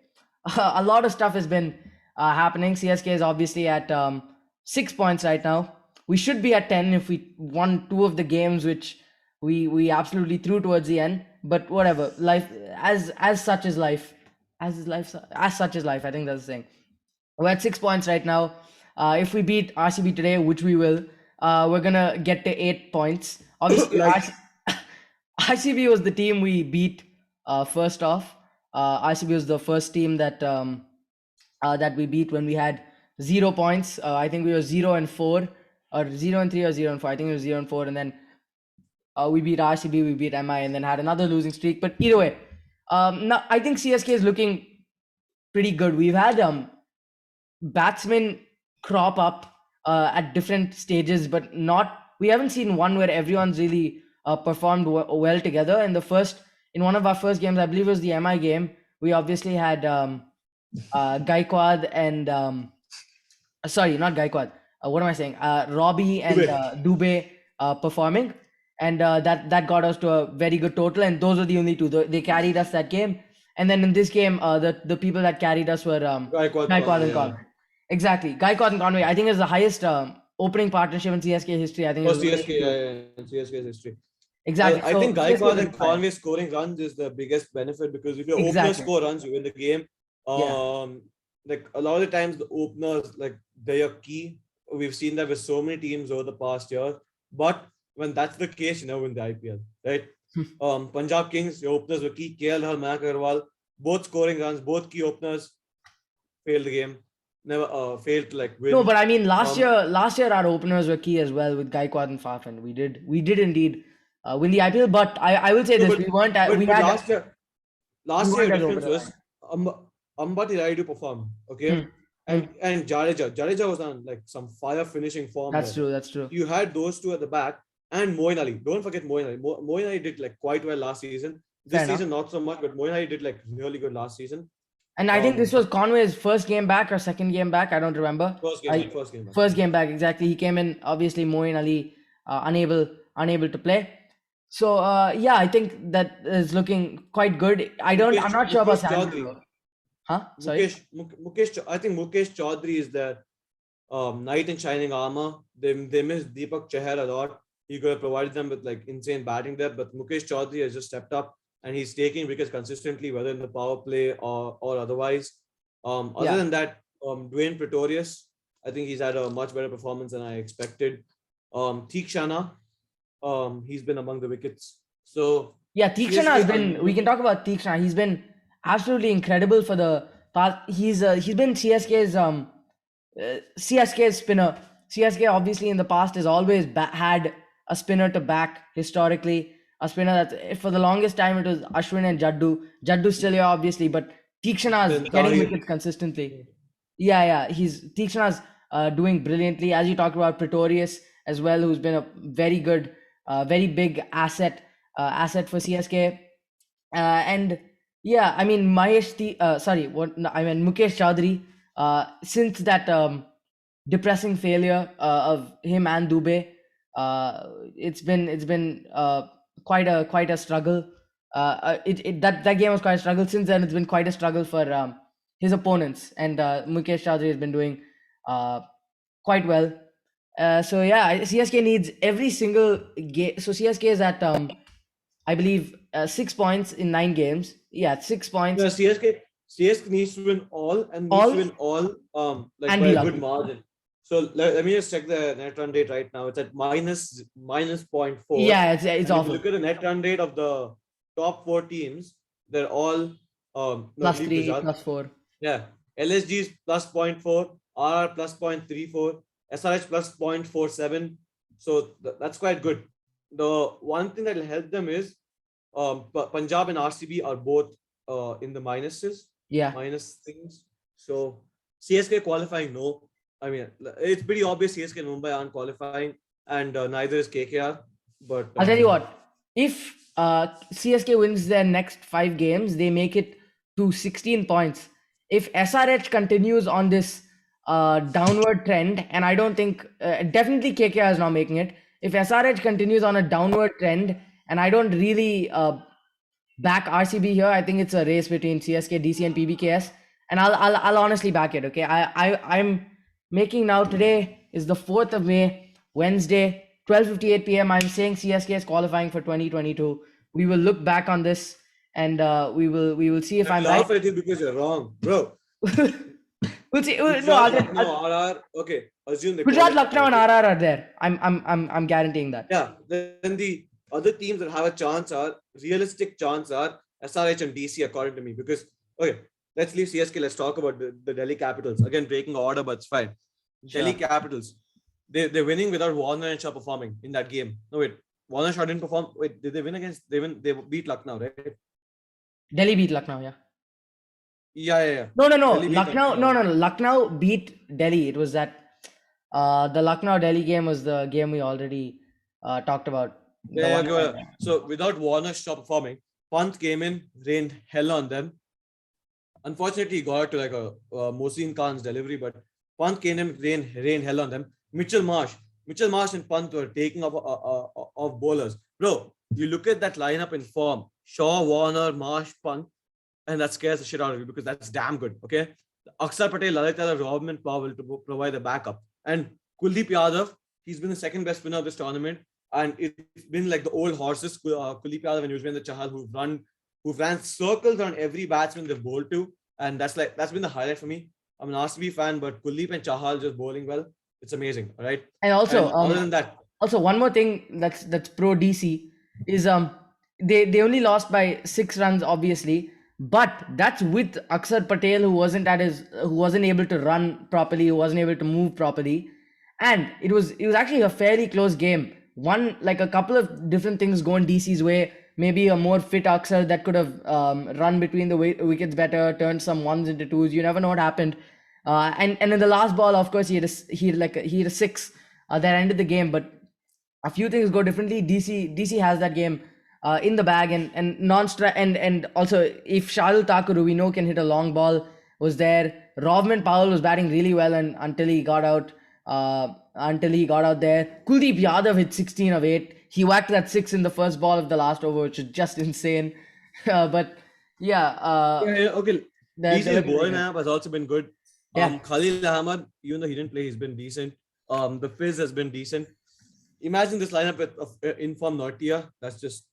Speaker 1: A lot of stuff has been happening. CSK is obviously at 6 points right now. We should be at 10 if we won 2 of the games, which we absolutely threw towards the end. But whatever, life as such is life. As such is life. I think that's the thing. We're at 6 points right now. If we beat RCB today, which we will, we're gonna get to 8 points. Obviously,
Speaker 2: Like
Speaker 1: RCB was the team we beat first off. RCB was the first team that we beat when we had 0 points. I think we were 0-4, or 0-3, or 0-4. I think it was 0-4, and then we beat RCB, we beat MI, and then had another losing streak. But either way, now I think CSK is looking pretty good. We've had batsmen crop up at different stages, but we haven't seen one where everyone's really performed well together. In one of our first games, I believe it was the MI game, we obviously had Gaikwad and sorry, not Gaikwad. What am I saying? Robbie and Dubey performing, and that got us to a very good total. And those were the only two. They carried us that game. And then in this game, the people that carried us were Gaikwad and
Speaker 2: yeah.
Speaker 1: Conway. Exactly, Gaikwad and Conway. I think is the highest opening partnership in CSK history. I think
Speaker 2: For
Speaker 1: it was only
Speaker 2: CSK,
Speaker 1: two.
Speaker 2: in CSK's history.
Speaker 1: Exactly.
Speaker 2: I
Speaker 1: So
Speaker 2: think
Speaker 1: CSK
Speaker 2: Gaikwad
Speaker 1: is
Speaker 2: and Conway scoring runs is the biggest benefit, because if your openers
Speaker 1: exactly.
Speaker 2: score runs, you win the game.
Speaker 1: Yeah.
Speaker 2: Like a lot of the times the openers, like they are key. We've seen that with so many teams over the past year. But when that's the case, you never win the IPL, right? Punjab Kings, your openers were key. KL Rahul, Mayank Agarwal, both scoring runs, both key openers failed the game. Never failed to like win.
Speaker 1: No, but I mean last
Speaker 2: Um,
Speaker 1: year our openers were key as well with Gaikwad and Faf, and we did indeed win the IPL. But I will say
Speaker 2: no,
Speaker 1: this: we weren't
Speaker 2: but last year,
Speaker 1: we
Speaker 2: last year
Speaker 1: weren't as
Speaker 2: difference
Speaker 1: open.
Speaker 2: was Ambati Raidu performed, okay,
Speaker 1: Hmm. Hmm.
Speaker 2: and Jadeja was on like some fire finishing form
Speaker 1: That's
Speaker 2: there.
Speaker 1: true. That's true.
Speaker 2: You had those two at the back, and Moeen Ali. Don't forget Moeen Ali. Moeen Ali did like quite well last season.
Speaker 1: Fair
Speaker 2: This
Speaker 1: enough.
Speaker 2: season not so much, but Moeen Ali did like really good last season.
Speaker 1: And I think this was Conway's first game back or second game back. I don't remember.
Speaker 2: First game back, first game back.
Speaker 1: First game back, exactly. He came in, obviously Moeen Ali unable to play. So yeah, I think that is looking quite good. I'm not sure about
Speaker 2: Mukesh
Speaker 1: Sandhu
Speaker 2: Chaudhary.
Speaker 1: though. Huh? Sorry.
Speaker 2: I think Mukesh Chaudhary is their knight in shining armor. They miss Deepak Chahar a lot. He could have provided them with like insane batting depth, but Mukesh Chaudhary has just stepped up and he's taking wickets consistently, whether in the power play or otherwise. Other than that, Dwayne Pretorius, I think he's had a much better performance than I expected. Theekshana, he's been among the wickets. So
Speaker 1: Yeah, Theekshana has been. We can talk about Theekshana. He's been absolutely incredible for the past. He's been CSK's spinner. CSK obviously in the past has always had a spinner to back historically. A spinner that for the longest time it was Ashwin and Jaddu. Jaddu's still here obviously, but Theekshana is getting wickets consistently. Yeah. Theekshana's doing brilliantly, as you talked about Pretorius as well, who's been a very good, very big asset for CSK. And yeah, I mean Mukesh Chaudhary. Since that depressing failure of him and Dubey, it's been quite a struggle That game was quite a struggle. Since then, it's been quite a struggle for his opponents, and Mukesh Chaudhary has been doing quite well. So yeah, CSK needs every single game. So CSK is at I believe 6 points in 9 games. Yeah, 6 points.
Speaker 2: Yeah, CSK needs to win all and needs to
Speaker 1: All
Speaker 2: win all like
Speaker 1: and
Speaker 2: by
Speaker 1: be
Speaker 2: a good
Speaker 1: lucky.
Speaker 2: margin. So let me just check the net run rate right now. It's at minus 0.4.
Speaker 1: Yeah, it's
Speaker 2: And if you
Speaker 1: awful.
Speaker 2: look at the net run rate of the top four teams, they're all no,
Speaker 1: Plus
Speaker 2: leave
Speaker 1: 3,
Speaker 2: Gujarat.
Speaker 1: plus 4.
Speaker 2: Yeah. LSG is plus 0.4, RR plus 0.34, SRH plus 0.47. So that's quite good. The one thing that will help them is Punjab and RCB are both in the
Speaker 1: Yeah.
Speaker 2: minus things. So CSK qualifying, no. I mean, it's pretty obvious CSK and Mumbai aren't qualifying, and neither is KKR. But
Speaker 1: I'll tell you what. If CSK wins their next 5 games, they make it to 16 points. If SRH continues on this downward trend, and I don't think definitely KKR is now making it. If SRH continues on a downward trend, and I don't really back RCB here. I think it's a race between CSK, DC, and PBKS, and I'll honestly back it. Okay, I'm making now. Today is the 4th of May, Wednesday, 12:58 p.m. I'm saying CSK is qualifying for 2022. We will look back on this, and we will see if
Speaker 2: I
Speaker 1: I'm right.
Speaker 2: laugh at you because you're wrong, bro.
Speaker 1: We'll see. No,
Speaker 2: Gujarat, Lucknow, RR. Okay, assume they
Speaker 1: Gujarat,
Speaker 2: qualify.
Speaker 1: Lucknow, and
Speaker 2: Okay.
Speaker 1: RR are there. I'm guaranteeing that.
Speaker 2: Yeah. Then the other teams that have a chance are realistic chance are SRH and DC, according to me. Because okay, let's leave CSK. Let's talk about the Delhi Capitals. Again, breaking order, but it's fine. Delhi
Speaker 1: Sure.
Speaker 2: Capitals. They're winning without Warner and Shaw performing in that game. No, wait. Warner Shaw didn't perform. Wait, did they win against? They beat Lucknow, right?
Speaker 1: Delhi beat Lucknow. Yeah.
Speaker 2: Yeah.
Speaker 1: No.
Speaker 2: Delhi beat
Speaker 1: Lucknow.
Speaker 2: Lucknow.
Speaker 1: No. Lucknow beat Delhi. It was that. The Lucknow Delhi game was the game we already talked about. The
Speaker 2: Yeah,
Speaker 1: one.
Speaker 2: okay, well, so without Warner Shaw performing, Pant came in, rained hell on them. Unfortunately, he got to like a Mohsin Khan's delivery, but Pant came in, rain hell on them. Mitchell Marsh and Pant were taking up of bowlers. Bro, you look at that lineup in form: Shaw, Warner, Marsh, Pant, and that scares the shit out of you because that's damn good. Okay, Akshar Patel, Lalit Yadav, Robin Powell to provide the backup, and Kuldeep Yadav. He's been the second best winner of this tournament, and it's been like the old horses. Kuldeep Yadav and Yuzvendra Chahal who've ran circles on every batsman they've bowled to, and that's been the highlight for me. I'm an RCB fan, but Kuldeep and Chahal just bowling well. It's amazing, all right.
Speaker 1: And also,
Speaker 2: And other than that,
Speaker 1: also one more thing that's pro DC is they only lost by 6 runs, obviously, but that's with Akshar Patel, who wasn't able to run properly, who wasn't able to move properly, and it was actually a fairly close game. One, like, a couple of different things going DC's way. Maybe a more fit Akshar that could have run between the wickets better, turned some ones into twos. You never know what happened. And in the last ball, of course, he had a six that ended the game. But a few things go differently. DC has that game in the bag, and and also, if Shardul Thakur, who we know can hit a long ball, was there. Rovman Powell was batting really well, and until he got out. There. Kuldeep Yadav hit 16 of 8. He whacked that 6 in the first ball of the last over, which is just insane. But yeah,
Speaker 2: okay.
Speaker 1: they're
Speaker 2: DC's
Speaker 1: looking
Speaker 2: bowling
Speaker 1: really good.
Speaker 2: lineup has also been good.
Speaker 1: Yeah.
Speaker 2: Khalil Ahmad, even though he didn't play, he's been decent. The Fizz has been decent. Imagine this lineup with inform Nortia. That's just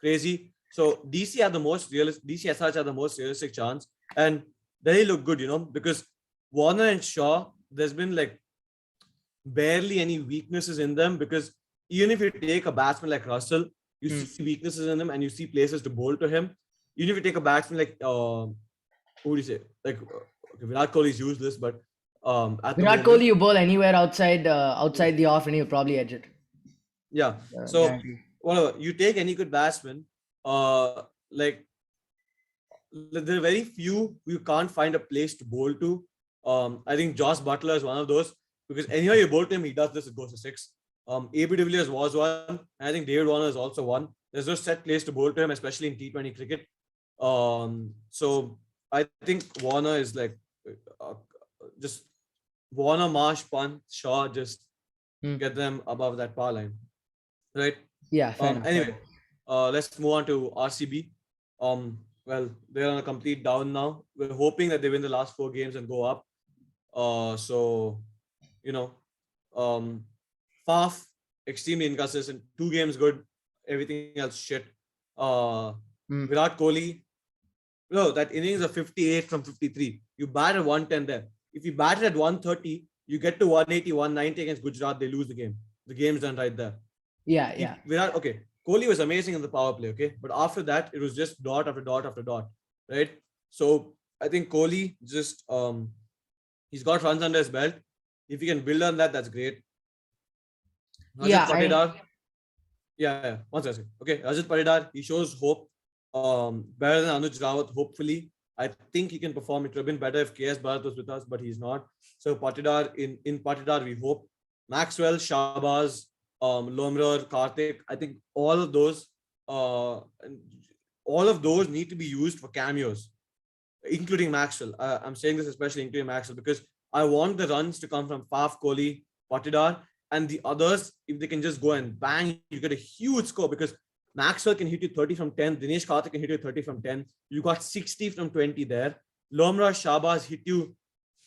Speaker 2: crazy. So DC SRH had the most realistic chance, and they look good, because Warner and Shaw, there's been like barely any weaknesses in them, because even if you take a batsman like Russell, you see weaknesses in him and you see places to bowl to him. Even if you take a batsman like who do you say? Like Virat Kohli is useless, but at the
Speaker 1: Virat
Speaker 2: moment,
Speaker 1: Kohli, you bowl anywhere outside the off, and he'll probably edge it.
Speaker 2: yeah. So whatever, you take any good batsman, like there are very few you can't find a place to bowl to. I think Josh Butler is one of those, because anyhow you bowl to him, he does this, it goes to 6. AB de Villiers was one, and I think David Warner is also one. There's no set place to bowl to him, especially in T20 cricket. So I think Warner is like just Warner, Marsh, Pant, Shaw, just get them above that power line, right?
Speaker 1: Yeah, fair enough.
Speaker 2: Anyway, let's move on to RCB. Well, they're on a complete down now. We're hoping that they win the last 4 games and go up. So you know, um, Faf extremely inconsistent. 2 games good, everything else shit. Uh,
Speaker 1: Mm.
Speaker 2: Virat Kohli, no, that innings of 58 from 53. You bat at 110 there. If you batted at 130, you get to 180, 190 against Gujarat, they lose the game. The game's done right there.
Speaker 1: Yeah.
Speaker 2: Virat, okay, Kohli was amazing in the power play, okay? But after that, it was just dot after dot after dot, right? So I think Kohli just he's got runs under his belt. If he can build on that, that's great. Rajat Patidar, yeah. One second. Okay, Rajat Patidar, he shows hope. Better than Anuj Rawat, hopefully. I think he can perform. It would have been better if KS Bharat was with us, but he's not. So Patidar, in Patidar, we hope. Maxwell, Shahbaz, Lomrar, Karthik, I think all of those need to be used for cameos, including Maxwell. I'm saying this especially including Maxwell because I want the runs to come from Faf, Kohli, Patidar, and the others. If they can just go and bang, you get a huge score because Maxwell can hit you 30 from 10. Dinesh Karthik can hit you 30 from 10. You got 60 from 20 there. Lomra Shahbaz hit you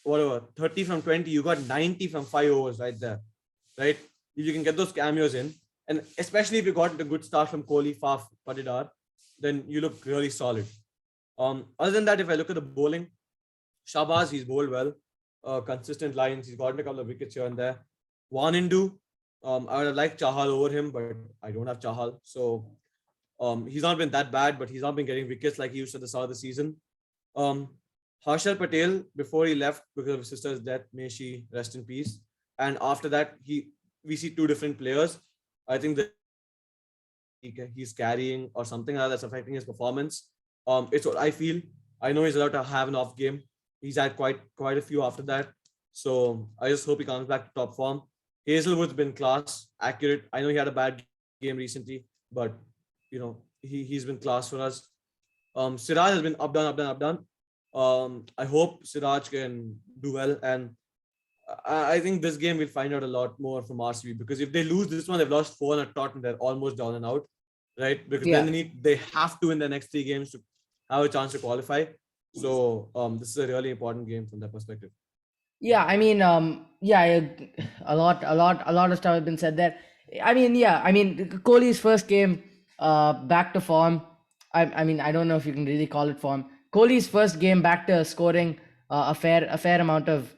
Speaker 2: whatever 30 from 20. You got 90 from 5 overs right there. Right? If you can get those cameos in, and especially if you got a good start from Kohli, Faf, Patidar, then you look really solid. Other than that, if I look at the bowling, Shahbaz, he's bowled well. Consistent lines. He's gotten a couple of wickets here and there. Wanindu, I would have liked Chahal over him, but I don't have Chahal. So he's not been that bad, but he's not been getting wickets like he used at the start of the season. Harshal Patel, before he left because of his sister's death, may she rest in peace. And after that, we see 2 different players. I think that he's carrying or something like that's affecting his performance. It's what I feel. I know he's allowed to have an off game. He's had quite a few after that. So I just hope he comes back to top form. Hazelwood's been class, accurate. I know he had a bad game recently, but he's been class for us. Siraj has been up down. I hope Siraj can do well, and I think this game we'll find out a lot more from RCB because if they lose this one, they've lost 4 at Tottenham. They're almost down and out, right? Because then they have to win the next 3 games to have a chance to qualify. So this is a really important game from that perspective.
Speaker 1: Yeah, I mean, a lot of stuff has been said there. I mean, Kohli's first game, back to form. I mean, I don't know if you can really call it form. Kohli's first game back to scoring a fair amount of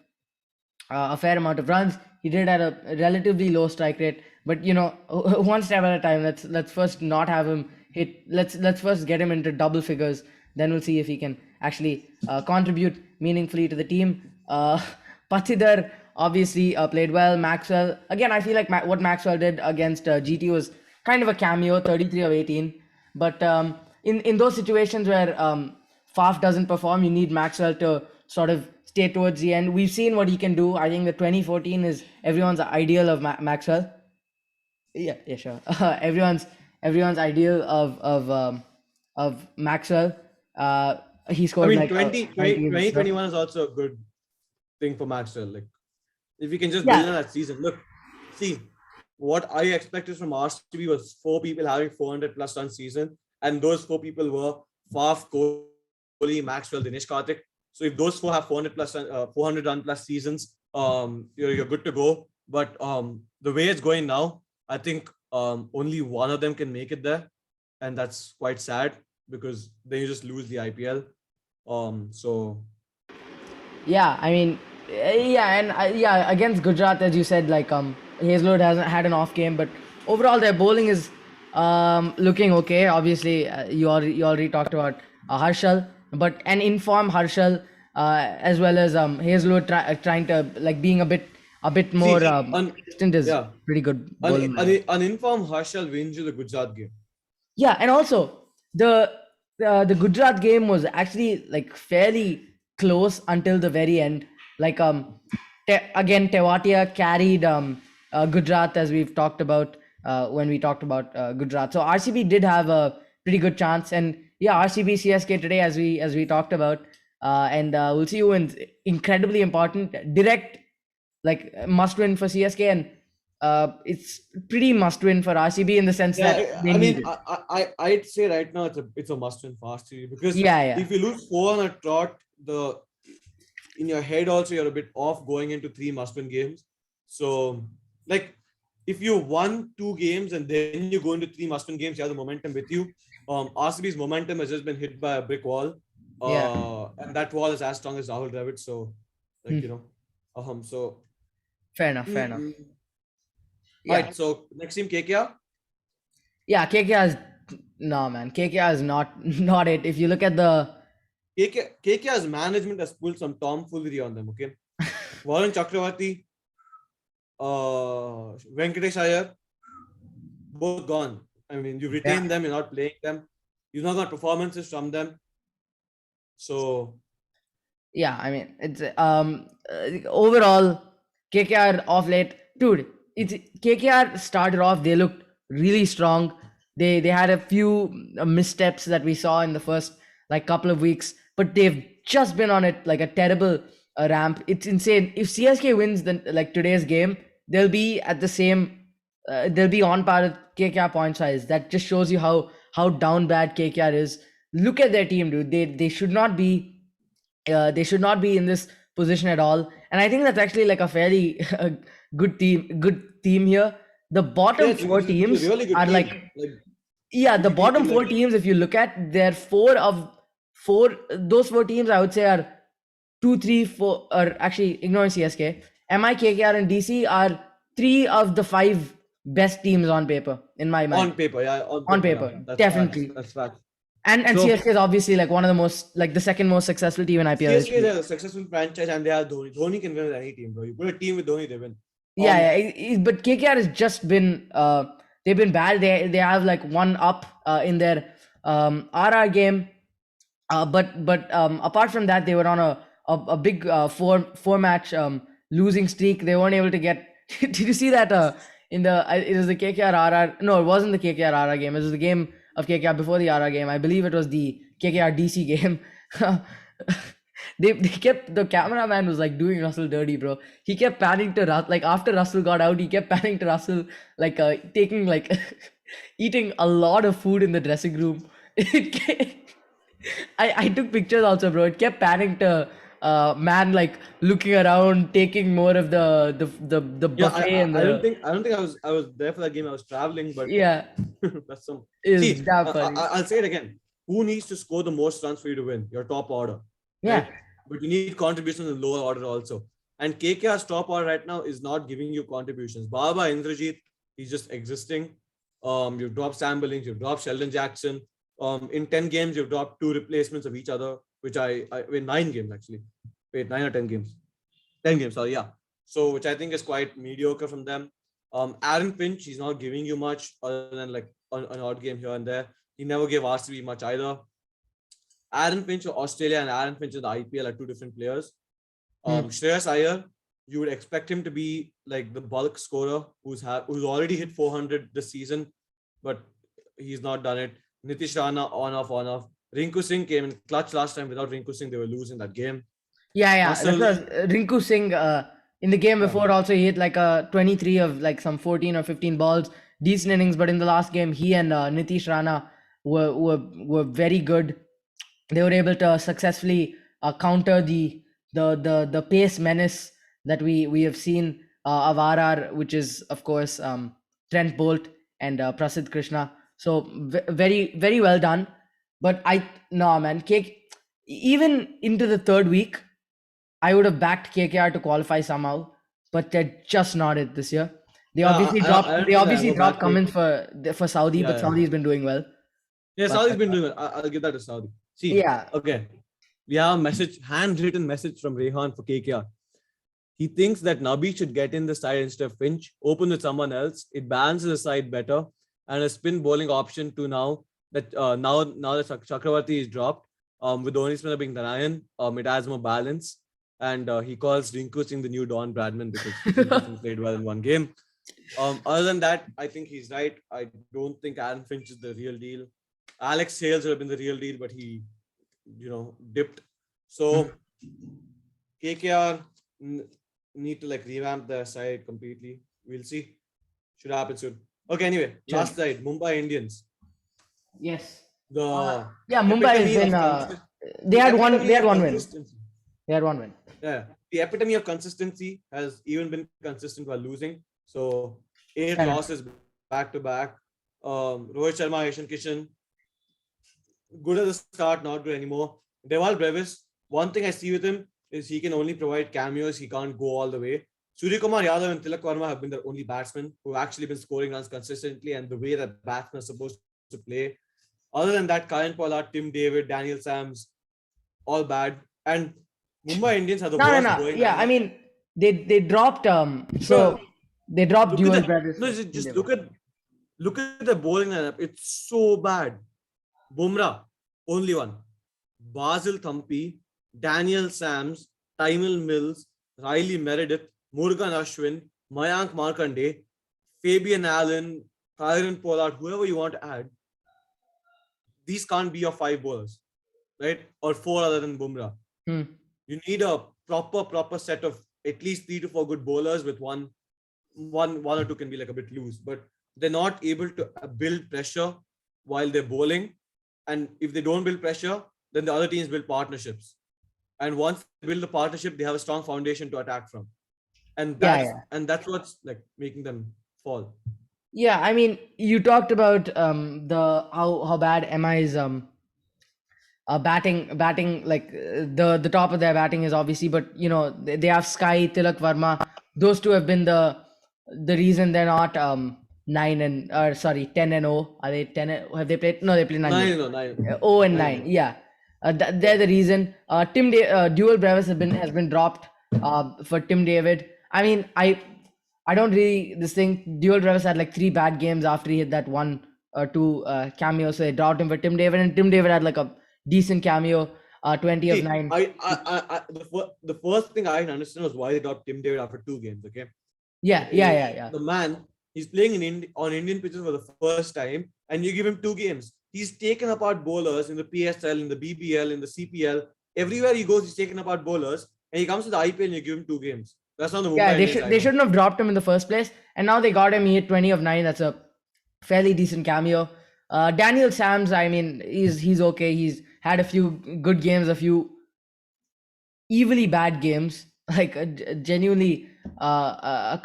Speaker 1: runs. He did at a relatively low strike rate, but one step at a time. Let's first not have him hit. Let's first get him into double figures. Then we'll see if he can actually contribute meaningfully to the team. Patidar obviously played well. Maxwell, again, I feel like what Maxwell did against GT was kind of a cameo, 33 of 18. But in those situations where Faf doesn't perform, you need Maxwell to sort of stay towards the end. We've seen what he can do. I think the 2014 is everyone's ideal of Maxwell. Yeah, sure. everyone's ideal of Maxwell. He scored.
Speaker 2: I mean, 2021 is also a good thing for Maxwell. Like, if you can just build on that season. Look, see, what I expected from RCB was 4 people having 400 plus run season, and those 4 people were Faf, Kohli, Maxwell, Dinesh Karthik. So if those 4 have 400 run plus seasons, you're good to go. But the way it's going now, I think only one of them can make it there, and that's quite sad because then you just lose the IPL. So
Speaker 1: yeah, I mean, against Gujarat, as you said, like Hazelwood hasn't had an off game, but overall their bowling is looking okay. Obviously, you already talked about Harshal, but an informed Harshal as well as Hazelwood trying to like being a bit more distant is pretty good.
Speaker 2: Uninformed Harshal wins you the Gujarat game.
Speaker 1: Yeah, and also the Gujarat game was actually like fairly close until the very end. Like again, Tewatia carried Gujarat, as we've talked about when we talked about Gujarat. So RCB did have a pretty good chance, and RCB CSK today, as we talked about, and we'll see you in incredibly important direct like must win for CSK, and it's pretty must win for RCB in the sense
Speaker 2: Yeah,
Speaker 1: that they
Speaker 2: I
Speaker 1: need
Speaker 2: mean,
Speaker 1: it.
Speaker 2: I'd say right now it's a must-win for RCB because
Speaker 1: Yeah, yeah,
Speaker 2: if you lose 4 on a trot, in your head also you're a bit off going into 3 must-win games. So, like, if you won 2 games and then you go into 3 must-win games, you have the momentum with you. RCB's momentum has just been hit by a brick wall,
Speaker 1: yeah.
Speaker 2: and that wall is as strong as Rahul Dravid. So, like,
Speaker 1: Hmm.
Speaker 2: so.
Speaker 1: Fair enough, fair enough.
Speaker 2: Mm-mm. All
Speaker 1: Yeah,
Speaker 2: right, so next team KKR.
Speaker 1: yeah. KKR is no man. KKR is not not it. If you look at the
Speaker 2: KKR's management has pulled some tomfoolery on them. Okay, Varun Chakravarti, Venkatesh Iyer, both gone. I mean, you
Speaker 1: yeah.
Speaker 2: retain them, you're not playing them. You've not got performances from them. So
Speaker 1: Yeah, I mean it's overall KKR off late, dude. It's KKR started off. They looked really strong. They had a few missteps that we saw in the first like couple of weeks, but they've just been on it like a terrible ramp. It's insane. If CSK wins the like today's game, they'll be at the same. They'll be on par with KKR point size. That just shows you how down bad KKR is. Look at their team, dude. They should not be they should not be in this position at all. And I think that's actually like a fairly good team here. The
Speaker 2: yeah,
Speaker 1: bottom four
Speaker 2: it's a
Speaker 1: teams
Speaker 2: really good
Speaker 1: are
Speaker 2: team.
Speaker 1: like,
Speaker 2: Like
Speaker 1: yeah, the
Speaker 2: we
Speaker 1: bottom
Speaker 2: can like
Speaker 1: four teams, if you look at, they're four of four. Those four teams, I would say, are two, three, four, or actually ignoring CSK, MI, KKR, and DC are three of the five best teams on paper, in my mind.
Speaker 2: on paper, yeah, on
Speaker 1: On
Speaker 2: paper, yeah.
Speaker 1: paper,
Speaker 2: That's facts.
Speaker 1: definitely.
Speaker 2: That's facts.
Speaker 1: And
Speaker 2: So
Speaker 1: CSK is obviously like one of the most, like the second most successful team in IPL
Speaker 2: CSK is
Speaker 1: history.
Speaker 2: a successful franchise and they are Dhoni. Dhoni can win with any team, bro. You put a team with Dhoni, they win.
Speaker 1: Yeah, yeah. But KKR has just been they've been bad. They have like one up in their RR game. But apart from that, they were on a big four match losing streak. They weren't able to get. Did you see that in the it was the KKR RR? No, it wasn't the KKR RR game. It was the game of KKR before the RR game. I believe it was the KKR DC game. They kept the cameraman was like doing Russell dirty, bro. He kept panning to Russell, like after Russell got out, he kept panning to Russell, like taking like eating a lot of food in the dressing room. I took pictures also, bro. It kept panning to man like looking around, taking more of the
Speaker 2: Yeah,
Speaker 1: buffet and
Speaker 2: I don't think I was there for that game. I was traveling, but
Speaker 1: yeah,
Speaker 2: that's some.
Speaker 1: is
Speaker 2: See,
Speaker 1: that funny?
Speaker 2: I'll say it again. Who needs to score the most runs for you to win? Your top order,
Speaker 1: Yeah,
Speaker 2: right? But you need contributions in the lower order also. And KKR's top order right now is not giving you contributions. Baba Indrajit, he's just existing. You've dropped Sam Billings, you've dropped Sheldon Jackson. In 10 games, you've dropped 2 replacements of each other, which I wait 9 games actually. Wait, 9 or 10 games. 10 games, sorry, yeah. So, which I think is quite mediocre from them. Aaron Finch, he's not giving you much other than like an odd game here and there. He never gave RCB much either. Aaron Finch of Australia and Aaron Finch in the IPL are two different players.
Speaker 1: hmm.
Speaker 2: Shreyas Iyer, you would expect him to be like the bulk scorer who's already hit 400 this season, but he's not done it. Nitish Rana on off on off. Rinku Singh came in clutch last time. Without Rinku Singh, they were losing that game.
Speaker 1: Yeah. That's
Speaker 2: Russell,
Speaker 1: was Rinku Singh in the game
Speaker 2: yeah,
Speaker 1: before also he hit like a 23 of like some 14 or 15 balls, decent innings. But in the last game, he and Nitish Rana were very good. They were able to successfully counter the pace menace that we have seen of RR, which is of course Trent Bolt and Prasidh Krishna. So very well done. But no man, cake even into the third week, I would have backed KKR to qualify somehow, but they're just not it this year. They
Speaker 2: yeah.
Speaker 1: obviously
Speaker 2: I
Speaker 1: dropped.
Speaker 2: don't
Speaker 1: They
Speaker 2: think I
Speaker 1: obviously
Speaker 2: go
Speaker 1: dropped
Speaker 2: back to.
Speaker 1: Cummins for Saudi,
Speaker 2: Yeah,
Speaker 1: but
Speaker 2: yeah.
Speaker 1: Saudi's been doing well.
Speaker 2: Yeah,
Speaker 1: But
Speaker 2: Saudi's been doing it. I'll give that to Saudi. See,
Speaker 1: yeah,
Speaker 2: okay, we have a message, handwritten message from Rehan for KKR. He thinks that Nabi should get in the side instead of Finch, open with someone else. It balances the side better, and a spin bowling option to now that Chakravarti is dropped. With the only spinner being Narayan, it adds more balance. And he calls Rinku Singh the new Don Bradman because Rinku Singh played well in one game. Other than that, I think he's right. I don't think Aaron Finch is the real deal. Alex Hales would have been the real deal, but he, dipped. So KKR need to like revamp their side completely. We'll see. Should happen soon. Okay, anyway,
Speaker 1: Sure.
Speaker 2: last side, Mumbai Indians.
Speaker 1: Yes.
Speaker 2: The
Speaker 1: Yeah, Mumbai has
Speaker 2: epitome
Speaker 1: been.
Speaker 2: of
Speaker 1: They
Speaker 2: the
Speaker 1: had one. They
Speaker 2: epitome
Speaker 1: had
Speaker 2: of
Speaker 1: one win.
Speaker 2: consistency.
Speaker 1: They had one win.
Speaker 2: Yeah, the epitome of consistency has even been consistent while losing. So 8
Speaker 1: Fair enough.
Speaker 2: losses back to back. Rohit Sharma, Ishan Kishan, good at the start, not good anymore. Deval Brevis, one thing I see with him is he can only provide cameos. He can't go all the way. Suryakumar Yadav and Tilak Verma have been the only batsmen who have actually been scoring runs consistently and the way that batsmen are supposed to play. Other than that, Karen Pollard, Tim David, Daniel Sams, all bad. And Mumbai Indians are the worst
Speaker 1: No.
Speaker 2: bowling
Speaker 1: Yeah, I
Speaker 2: lineup.
Speaker 1: mean, they dropped.
Speaker 2: Bro,
Speaker 1: They dropped
Speaker 2: look at
Speaker 1: Dual
Speaker 2: that.
Speaker 1: Brothers.
Speaker 2: No, just look at the bowling lineup. It's so bad. Bumrah, only one. Basil Thampi, Daniel Sams, Timil Mills, Riley Meredith, Murugan Ashwin, Mayank Markande, Fabian Allen, Kyron Pollard, whoever you want to add, these can't be your 5 bowlers, right? Or 4 other than Bumrah.
Speaker 1: Hmm.
Speaker 2: You need a proper set of at least 3 to 4 good bowlers with one or two can be like a bit loose, but they're not able to build pressure while they're bowling. And if they don't build pressure, then the other teams build partnerships. And once they build a partnership, they have a strong foundation to attack from. And that's what's like making them fall.
Speaker 1: Yeah, I mean, you talked about the how bad MI's batting like the top of their batting is obviously, but you know they have Sky, Tilak Verma. Those two have been the reason they're not 10-0. Are they 10? Have they played? No, they played 9.
Speaker 2: 9.
Speaker 1: 0-9. Yeah, they're the reason. Dual Brevis has been dropped for Tim David. I mean, I don't really this thing. Dual Brevis had like 3 bad games after he hit that 1 or 2 cameo, so they dropped him for Tim David, and Tim David had like a decent cameo, 20 of 9.
Speaker 2: The first thing I didn't understand was why they dropped Tim David after 2 games. Okay.
Speaker 1: Yeah.
Speaker 2: The man, he's playing on Indian pitches for the first time, and you give him 2 games. He's taken apart bowlers in the PSL, in the BBL, in the CPL. Everywhere he goes, he's taken apart bowlers, and he comes to the IPL and you give him 2 games. That's not the Mumbai Indians.
Speaker 1: They shouldn't have dropped him in the first place, and now they got him. He hit 20 of 9. That's a fairly decent cameo. Daniel Sams, I mean, he's okay. He's had a few good games, a few evilly bad games, like genuinely a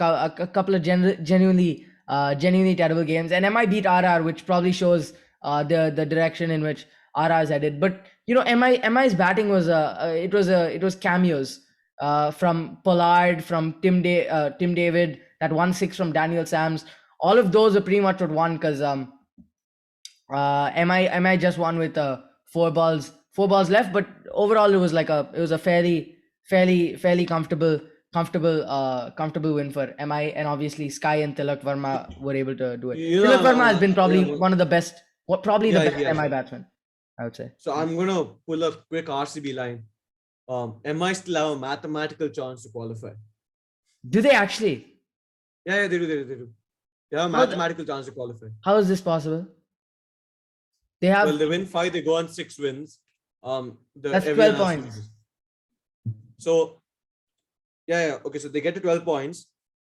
Speaker 1: couple of genuinely terrible games. And MI beat RR, which probably shows the direction in which RR is headed. But you know, MI's batting was it was cameos from Pollard, from Tim David, that 1-6 from Daniel Sams. All of those are pretty much what won because MI just won with 4 balls left, but overall it was a fairly comfortable win for MI, and obviously Sky and Tilak Verma were able to do it. Tilak Verma has been probably one of the best, the best MI batsman, I would say.
Speaker 2: So I'm gonna pull a quick RCB line. MI still have a mathematical chance to qualify.
Speaker 1: Do they actually?
Speaker 2: Yeah, they do. They have a mathematical chance to qualify.
Speaker 1: How is this possible? They have.
Speaker 2: Well, they win 5. They go on 6 wins.
Speaker 1: That's 12 points.
Speaker 2: So, okay. So they get to 12 points.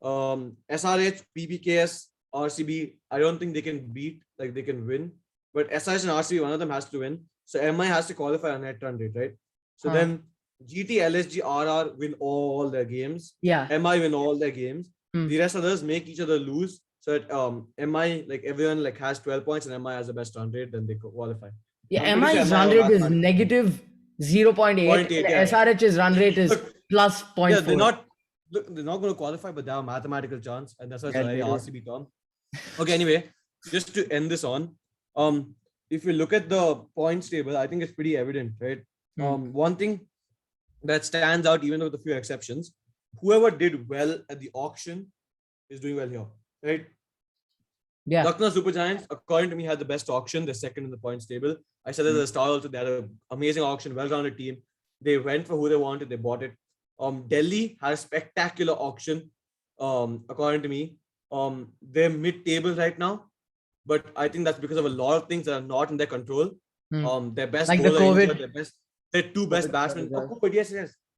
Speaker 2: SRH, PBKS, RCB. I don't think they can beat. Like they can win. But SRH and RCB, one of them has to win. So MI has to qualify on net run rate, right? So then GT, LSG, RR win all their games.
Speaker 1: Yeah.
Speaker 2: MI win all their games. The rest others make each other lose. So that MI, like everyone like has 12 points and MI has the best run rate, then they qualify.
Speaker 1: Yeah, MI's run rate is negative 0.8. SRH's run rate is plus 0.4.
Speaker 2: Yeah, they're not going to qualify, but they have a mathematical chance, and that's why it's a very RCB term. Okay, anyway, just to end this on, if you look at the points table, I think it's pretty evident, right? One thing that stands out, even with a few exceptions, whoever did well at the auction is doing well here, right?
Speaker 1: Yeah.
Speaker 2: Lucknow Supergiants, according to me, had the best auction. They're second in the points table. I said that at the start also. They had an amazing auction, well-rounded team. They went for who they wanted. They bought it. Delhi had a spectacular auction, according to me. They're mid-table right now, but I think that's because of a lot of things that are not in their control. Their best
Speaker 1: like
Speaker 2: bowler
Speaker 1: the COVID.
Speaker 2: Injured, their 2 best batsmen. COVID, yes.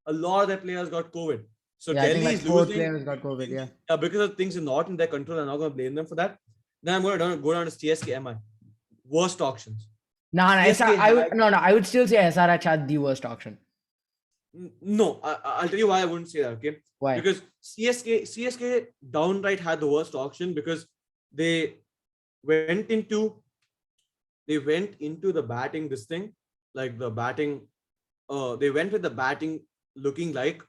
Speaker 2: A lot of their players got COVID. So
Speaker 1: Yeah, I think
Speaker 2: Delhi
Speaker 1: like
Speaker 2: is
Speaker 1: 4
Speaker 2: losing
Speaker 1: players got COVID. Yeah.
Speaker 2: because of things are not in their control. I'm not going to blame them for that. Then I'm going to go down to CSK MI. Worst auctions.
Speaker 1: No, no,
Speaker 2: CSK
Speaker 1: I would
Speaker 2: had
Speaker 1: no, no. I would still say SRH had the worst auction.
Speaker 2: no. I'll tell you why I wouldn't say that. Okay,
Speaker 1: Why?
Speaker 2: because CSK downright had the worst auction because they went into the batting this thing like the batting. They went with the batting looking like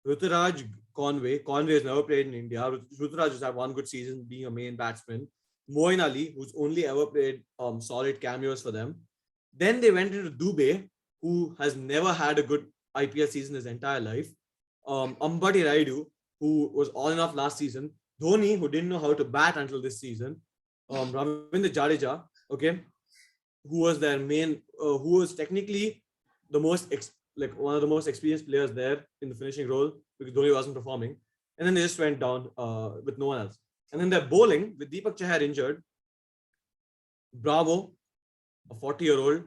Speaker 2: Ruturaj Conway. Conway has never played in India. Ruturaj has had one good season being a main batsman. Moin Ali, who's only ever played solid cameos for them. Then they went into Dubey, who has never had a good IPL season his entire life. Ambati Raidu, who was on and off last season. Dhoni, who didn't know how to bat until this season. Ravindra Jadeja, okay, who was their main, who was technically the most like one of the most experienced players there in the finishing role because Dhoni wasn't performing, and then they just went down with no one else. And then their bowling with Deepak Chahar injured, Bravo, a 40-year-old,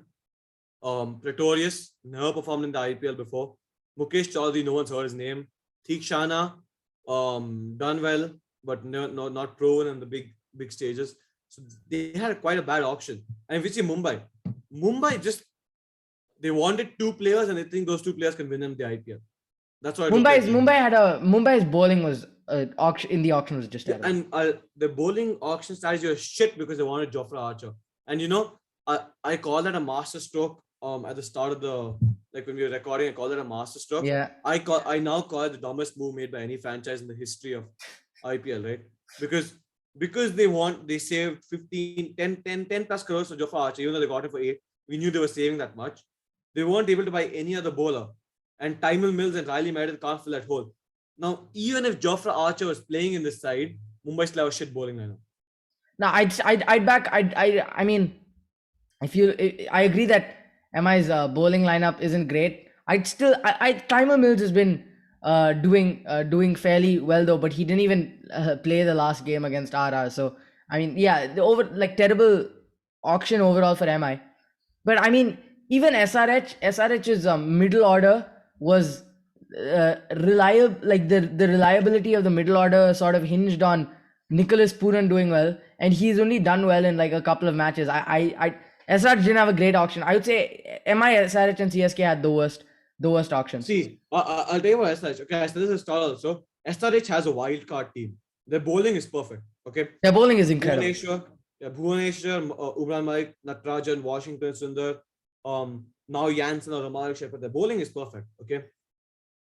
Speaker 2: Pretorius, never performed in the IPL before. Mukesh Chaudhary, no one's heard his name. Theekshana, done well, but not proven in the big stages. So they had quite a bad auction. And if you see Mumbai just they wanted 2 players and they think those 2 players can win them the IPL. That's why
Speaker 1: Mumbai's bowling was auction in the auction was just terrible.
Speaker 2: And the bowling auction strategy was shit because they wanted Jofra Archer. And I call that a master stroke. At the start of the when we were recording, I call it a master stroke.
Speaker 1: Yeah.
Speaker 2: I now call it the dumbest move made by any franchise in the history of IPL, right? Because they saved 10 plus crores for Jofra Archer, even though they got it for 8. We knew they were saving that much. They weren't able to buy any other bowler. And Tymel Mills and Riley Meredith can't fill that hole. Now, even if Jofra Archer was playing in this side, Mumbai still have a shit bowling lineup.
Speaker 1: No, I mean, I agree that MI's bowling lineup isn't great. Tymel Mills has been doing fairly well though, but he didn't even play the last game against RR. So I mean, yeah, terrible auction overall for MI. But I mean, even SRH's middle order was reliable. Like the reliability of the middle order sort of hinged on Nicholas Pooran doing well, and he's only done well in like a couple of matches. SRH didn't have a great auction. I would say MI, SRH, and CSK had the worst auctions.
Speaker 2: See, I'll tell you about SRH. Okay, so this is start also. SRH has a wild card team. Their bowling is perfect. Okay,
Speaker 1: their bowling is incredible.
Speaker 2: Bhuvaneshwar, Umran Malik, Natarajan, Washington Sundar, now Jansen or Ramal Shepherd. Their bowling is perfect. Okay,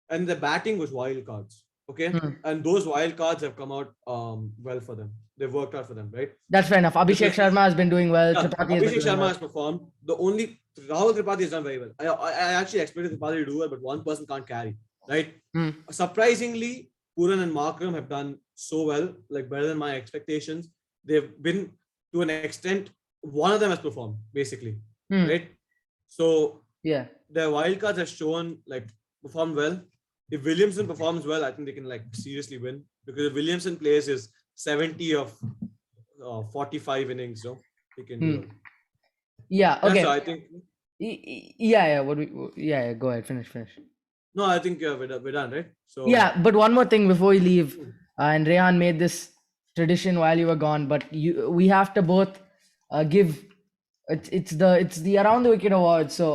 Speaker 2: and the batting was wild cards. Okay, and those wild cards have come out well for them. They've worked out for them, right?
Speaker 1: That's fair enough. Abhishek Sharma has been doing well.
Speaker 2: Abhishek Sharma has performed. Rahul Tripathi has done very well. I actually expected Tripathi to do well, but one person can't carry, right? Surprisingly, Pooran and Markram have done so well, like better than my expectations. They've been to an extent. One of them has performed basically, right? So
Speaker 1: yeah,
Speaker 2: their wildcards have performed well. If Williamson performs well, I think they can seriously win because if Williamson plays his 70 of 45 innings, so he can do it.
Speaker 1: Yeah, okay.
Speaker 2: So I think
Speaker 1: yeah, go ahead, finish.
Speaker 2: No, I think we're done, right? So
Speaker 1: yeah, but one more thing before we leave, and Rehan made this tradition while you were gone, but we have to both give it's the Around the Wicket award. So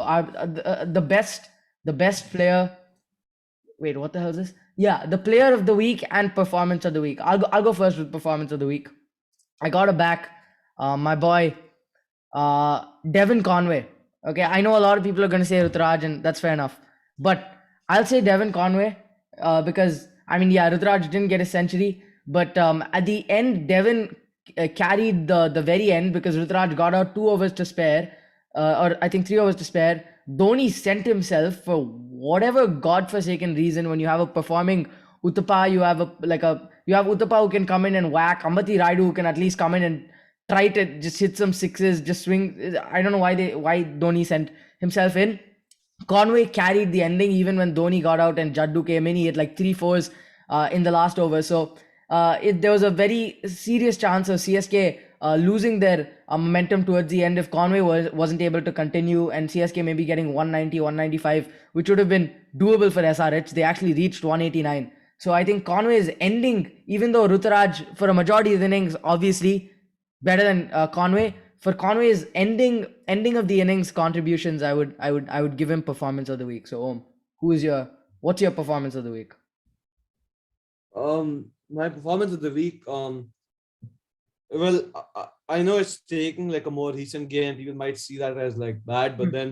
Speaker 1: the best player. Wait, what the hell is this? Yeah, the player of the week and performance of the week. I'll go first with performance of the week. I got to back my boy Devin Conway. Okay, I know a lot of people are going to say Ruturaj, and that's fair enough. But I'll say Devin Conway because I mean, yeah, Ruturaj didn't get a century, but at the end, Devin carried the very end because Ruturaj got out 2 overs to spare, or I think 3 overs to spare. Dhoni sent himself for whatever godforsaken reason. When you have a performing Uthappa, you have Uthappa who can come in and whack. Ambati Raidu who can at least come in and try to just hit some sixes, just swing. I don't know why Dhoni sent himself in. Conway carried the ending even when Dhoni got out and Jaddu came in. He hit like 3 4s in the last over. So there was a very serious chance of CSK losing their momentum towards the end if Conway wasn't able to continue and CSK maybe getting 190, 195, which would have been doable for SRH. They actually reached 189. So I think Conway is ending, even though Ruturaj for a majority of the innings, obviously better than Conway. For Conway's ending of the innings contributions, I would give him performance of the week. So what's your performance of the week?
Speaker 2: My performance of the week. Well, I know it's taking like a more recent game. People might see that as like bad, but then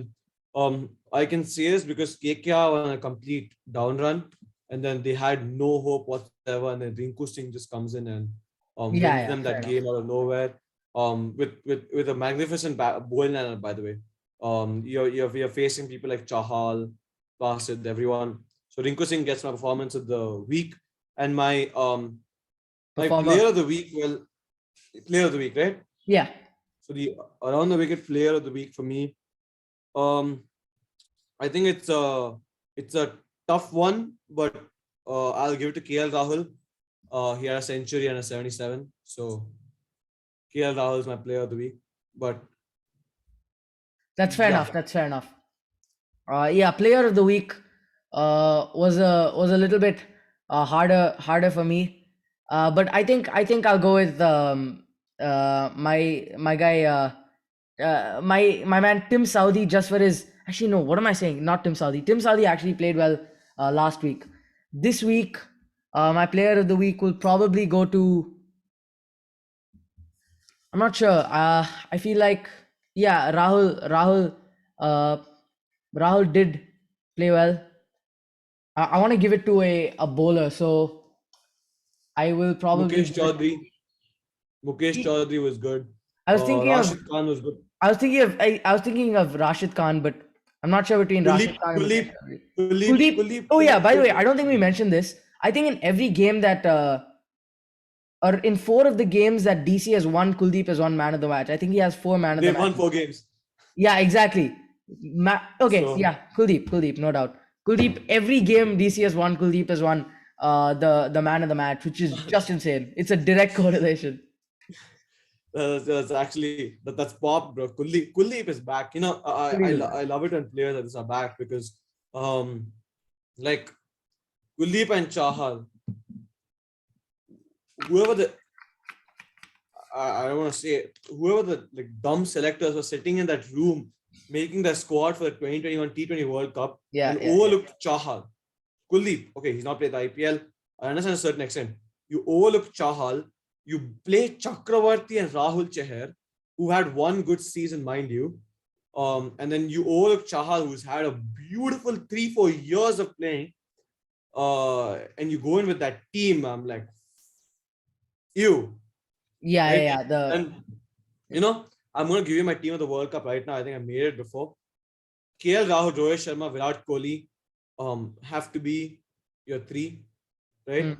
Speaker 2: I can say this because KKR on a complete down run, and then they had no hope whatsoever, and then Rinku Singh just comes in and
Speaker 1: Yeah,
Speaker 2: wins
Speaker 1: yeah,
Speaker 2: them
Speaker 1: fair
Speaker 2: that
Speaker 1: enough.
Speaker 2: game out of nowhere. With a magnificent bowling lineup, by the way. You're facing people like Chahal, Basit, everyone. So Rinku Singh gets my performance of the week, and my
Speaker 1: Performer.
Speaker 2: player of the week. Well, player of the week, right?
Speaker 1: Yeah,
Speaker 2: So the around the wicket player of the week for me, um, I think it's a tough one, but I'll give it to KL Rahul. He had a century and a 77, so KL Rahul is my player of the week. But
Speaker 1: that's fair
Speaker 2: yeah,
Speaker 1: enough. That's fair enough. Yeah, player of the week was a little bit harder for me, but I think I'll go with my guy my man Tim Saudi, just for his, actually no, what am I saying? Not Tim Saudi. Tim Saudi actually played well last week. This week, my player of the week will probably go to, I'm not sure. I feel like, yeah, Uh, Rahul did play well. I want to give it to a bowler, so I will probably
Speaker 2: Mukesh
Speaker 1: give it.
Speaker 2: Chaudhary. Mukesh Chaudhary was good.
Speaker 1: I was thinking of
Speaker 2: Rashid Khan was good.
Speaker 1: I was thinking of Rashid Khan, but I'm not sure between
Speaker 2: Kuldeep,
Speaker 1: Rashid Khan and
Speaker 2: Kuldeep,
Speaker 1: Mukesh Chaudhary.
Speaker 2: Kuldeep,
Speaker 1: Kuldeep.
Speaker 2: Kuldeep,
Speaker 1: Oh yeah,
Speaker 2: Kuldeep,
Speaker 1: by the way,
Speaker 2: Kuldeep.
Speaker 1: I don't think we mentioned this. I think in every game that or in 4 of the games that DC has won, Kuldeep has won man of the match. I think he has 4 man of the
Speaker 2: They've won
Speaker 1: matches.
Speaker 2: 4 games.
Speaker 1: Yeah, exactly. Okay,
Speaker 2: So
Speaker 1: yeah, Kuldeep, no doubt. Kuldeep, every game DC has won, Kuldeep has won the man of the match, which is just insane. It's a direct correlation.
Speaker 2: that's actually that's pop, bro. Kuldeep is back.
Speaker 1: Kuldeep is
Speaker 2: I
Speaker 1: back.
Speaker 2: love it when players like this are back because um like Kuldeep and Chahal, whoever the I don't want to say it, whoever the like dumb selectors were sitting in that room making the squad for the 2021 T20 World Cup
Speaker 1: Yeah,
Speaker 2: and
Speaker 1: yeah, yeah.
Speaker 2: overlooked Chahal. Kuldeep, okay, he's not played the IPL. I understand to a certain extent. You overlook Chahal, you play Chakravarti and Rahul Chahar, who had one good season, mind you. And then you overlook Chahal, who's had a beautiful 3-4 years of playing. And you go in with that team. I'm like, ew.
Speaker 1: Yeah, yeah,
Speaker 2: Right?
Speaker 1: yeah.
Speaker 2: And you know, I'm gonna give you my team of the World Cup right now. I think I made it before. KL Rahul, Rohit Sharma, Virat Kohli, have to be your three, right?
Speaker 1: Mm.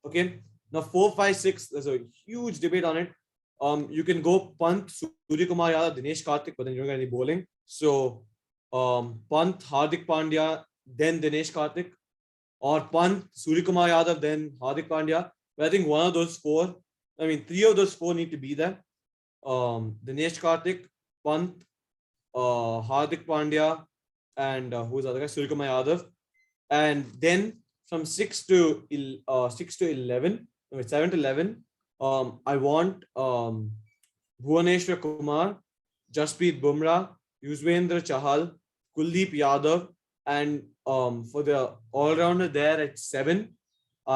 Speaker 2: Okay. Now 4, 5, 6. There's a huge debate on it. You can go Pant, Surya Kumar Yadav, Dinesh Karthik, but then you don't get any bowling. So, Pant, Hardik Pandya, then Dinesh Karthik, or Pant, Surya Kumar Yadav, then Hardik Pandya. But I think one of those four, I mean, three of those four need to be there. Dinesh Karthik, Pant, Hardik Pandya, and who's the other guy? Surya Kumar Yadav. And then from 6 to 11, no, 7 to 11, I want Bhuvaneshwar Kumar, Jasprit Bumrah, Yuzvendra Chahal, Kuldeep Yadav, and for the all-rounder there at 7,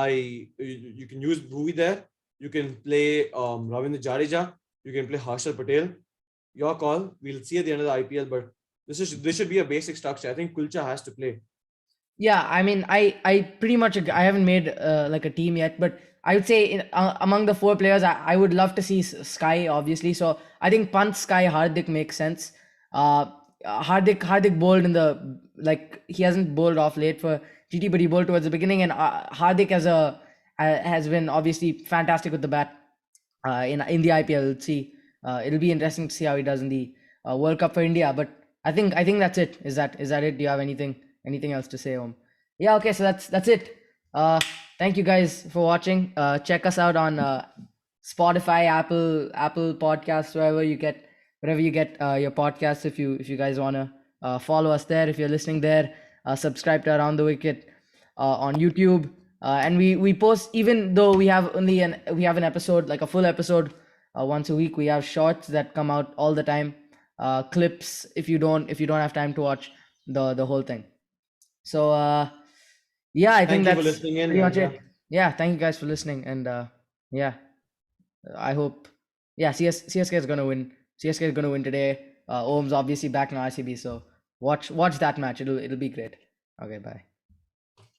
Speaker 2: you can use Bhuvi there. You can play Ravindra Jadeja. You can play Harshal Patel. Your call. We'll see at the end of the IPL, but this should be a basic structure. I think Kulcha has to play.
Speaker 1: Yeah, I mean, I pretty much I haven't made like a team yet, but I would say among the 4 players, I would love to see Sky, obviously. So I think Pant, Sky, Hardik makes sense. Hardik bowled in the, like, he hasn't bowled off late for GT, but he bowled towards the beginning, and Hardik has been obviously fantastic with the bat in the IPL. Let's see. It'll be interesting to see how he does in the World Cup for India. But I think that's it. Is that it? Do you have anything else to say, Om? Yeah. Okay. So that's it. Thank you guys for watching. Check us out on Spotify, Apple Podcasts, wherever you get your podcasts. If you guys wanna follow us there, if you're listening there, subscribe to Around the Wicket on YouTube. And we post, even though we have an episode, like a full episode once a week. We have shorts that come out all the time, clips if you don't have time to watch the whole thing. So yeah, I think
Speaker 2: Thank you for
Speaker 1: that's
Speaker 2: listening in.
Speaker 1: pretty much
Speaker 2: Yeah.
Speaker 1: it. Yeah, thank you guys for listening, and yeah, I hope, yeah, CSK is gonna win. CSK is gonna win today. Ohm's obviously back in RCB, so watch that match. It'll be great. Okay, bye.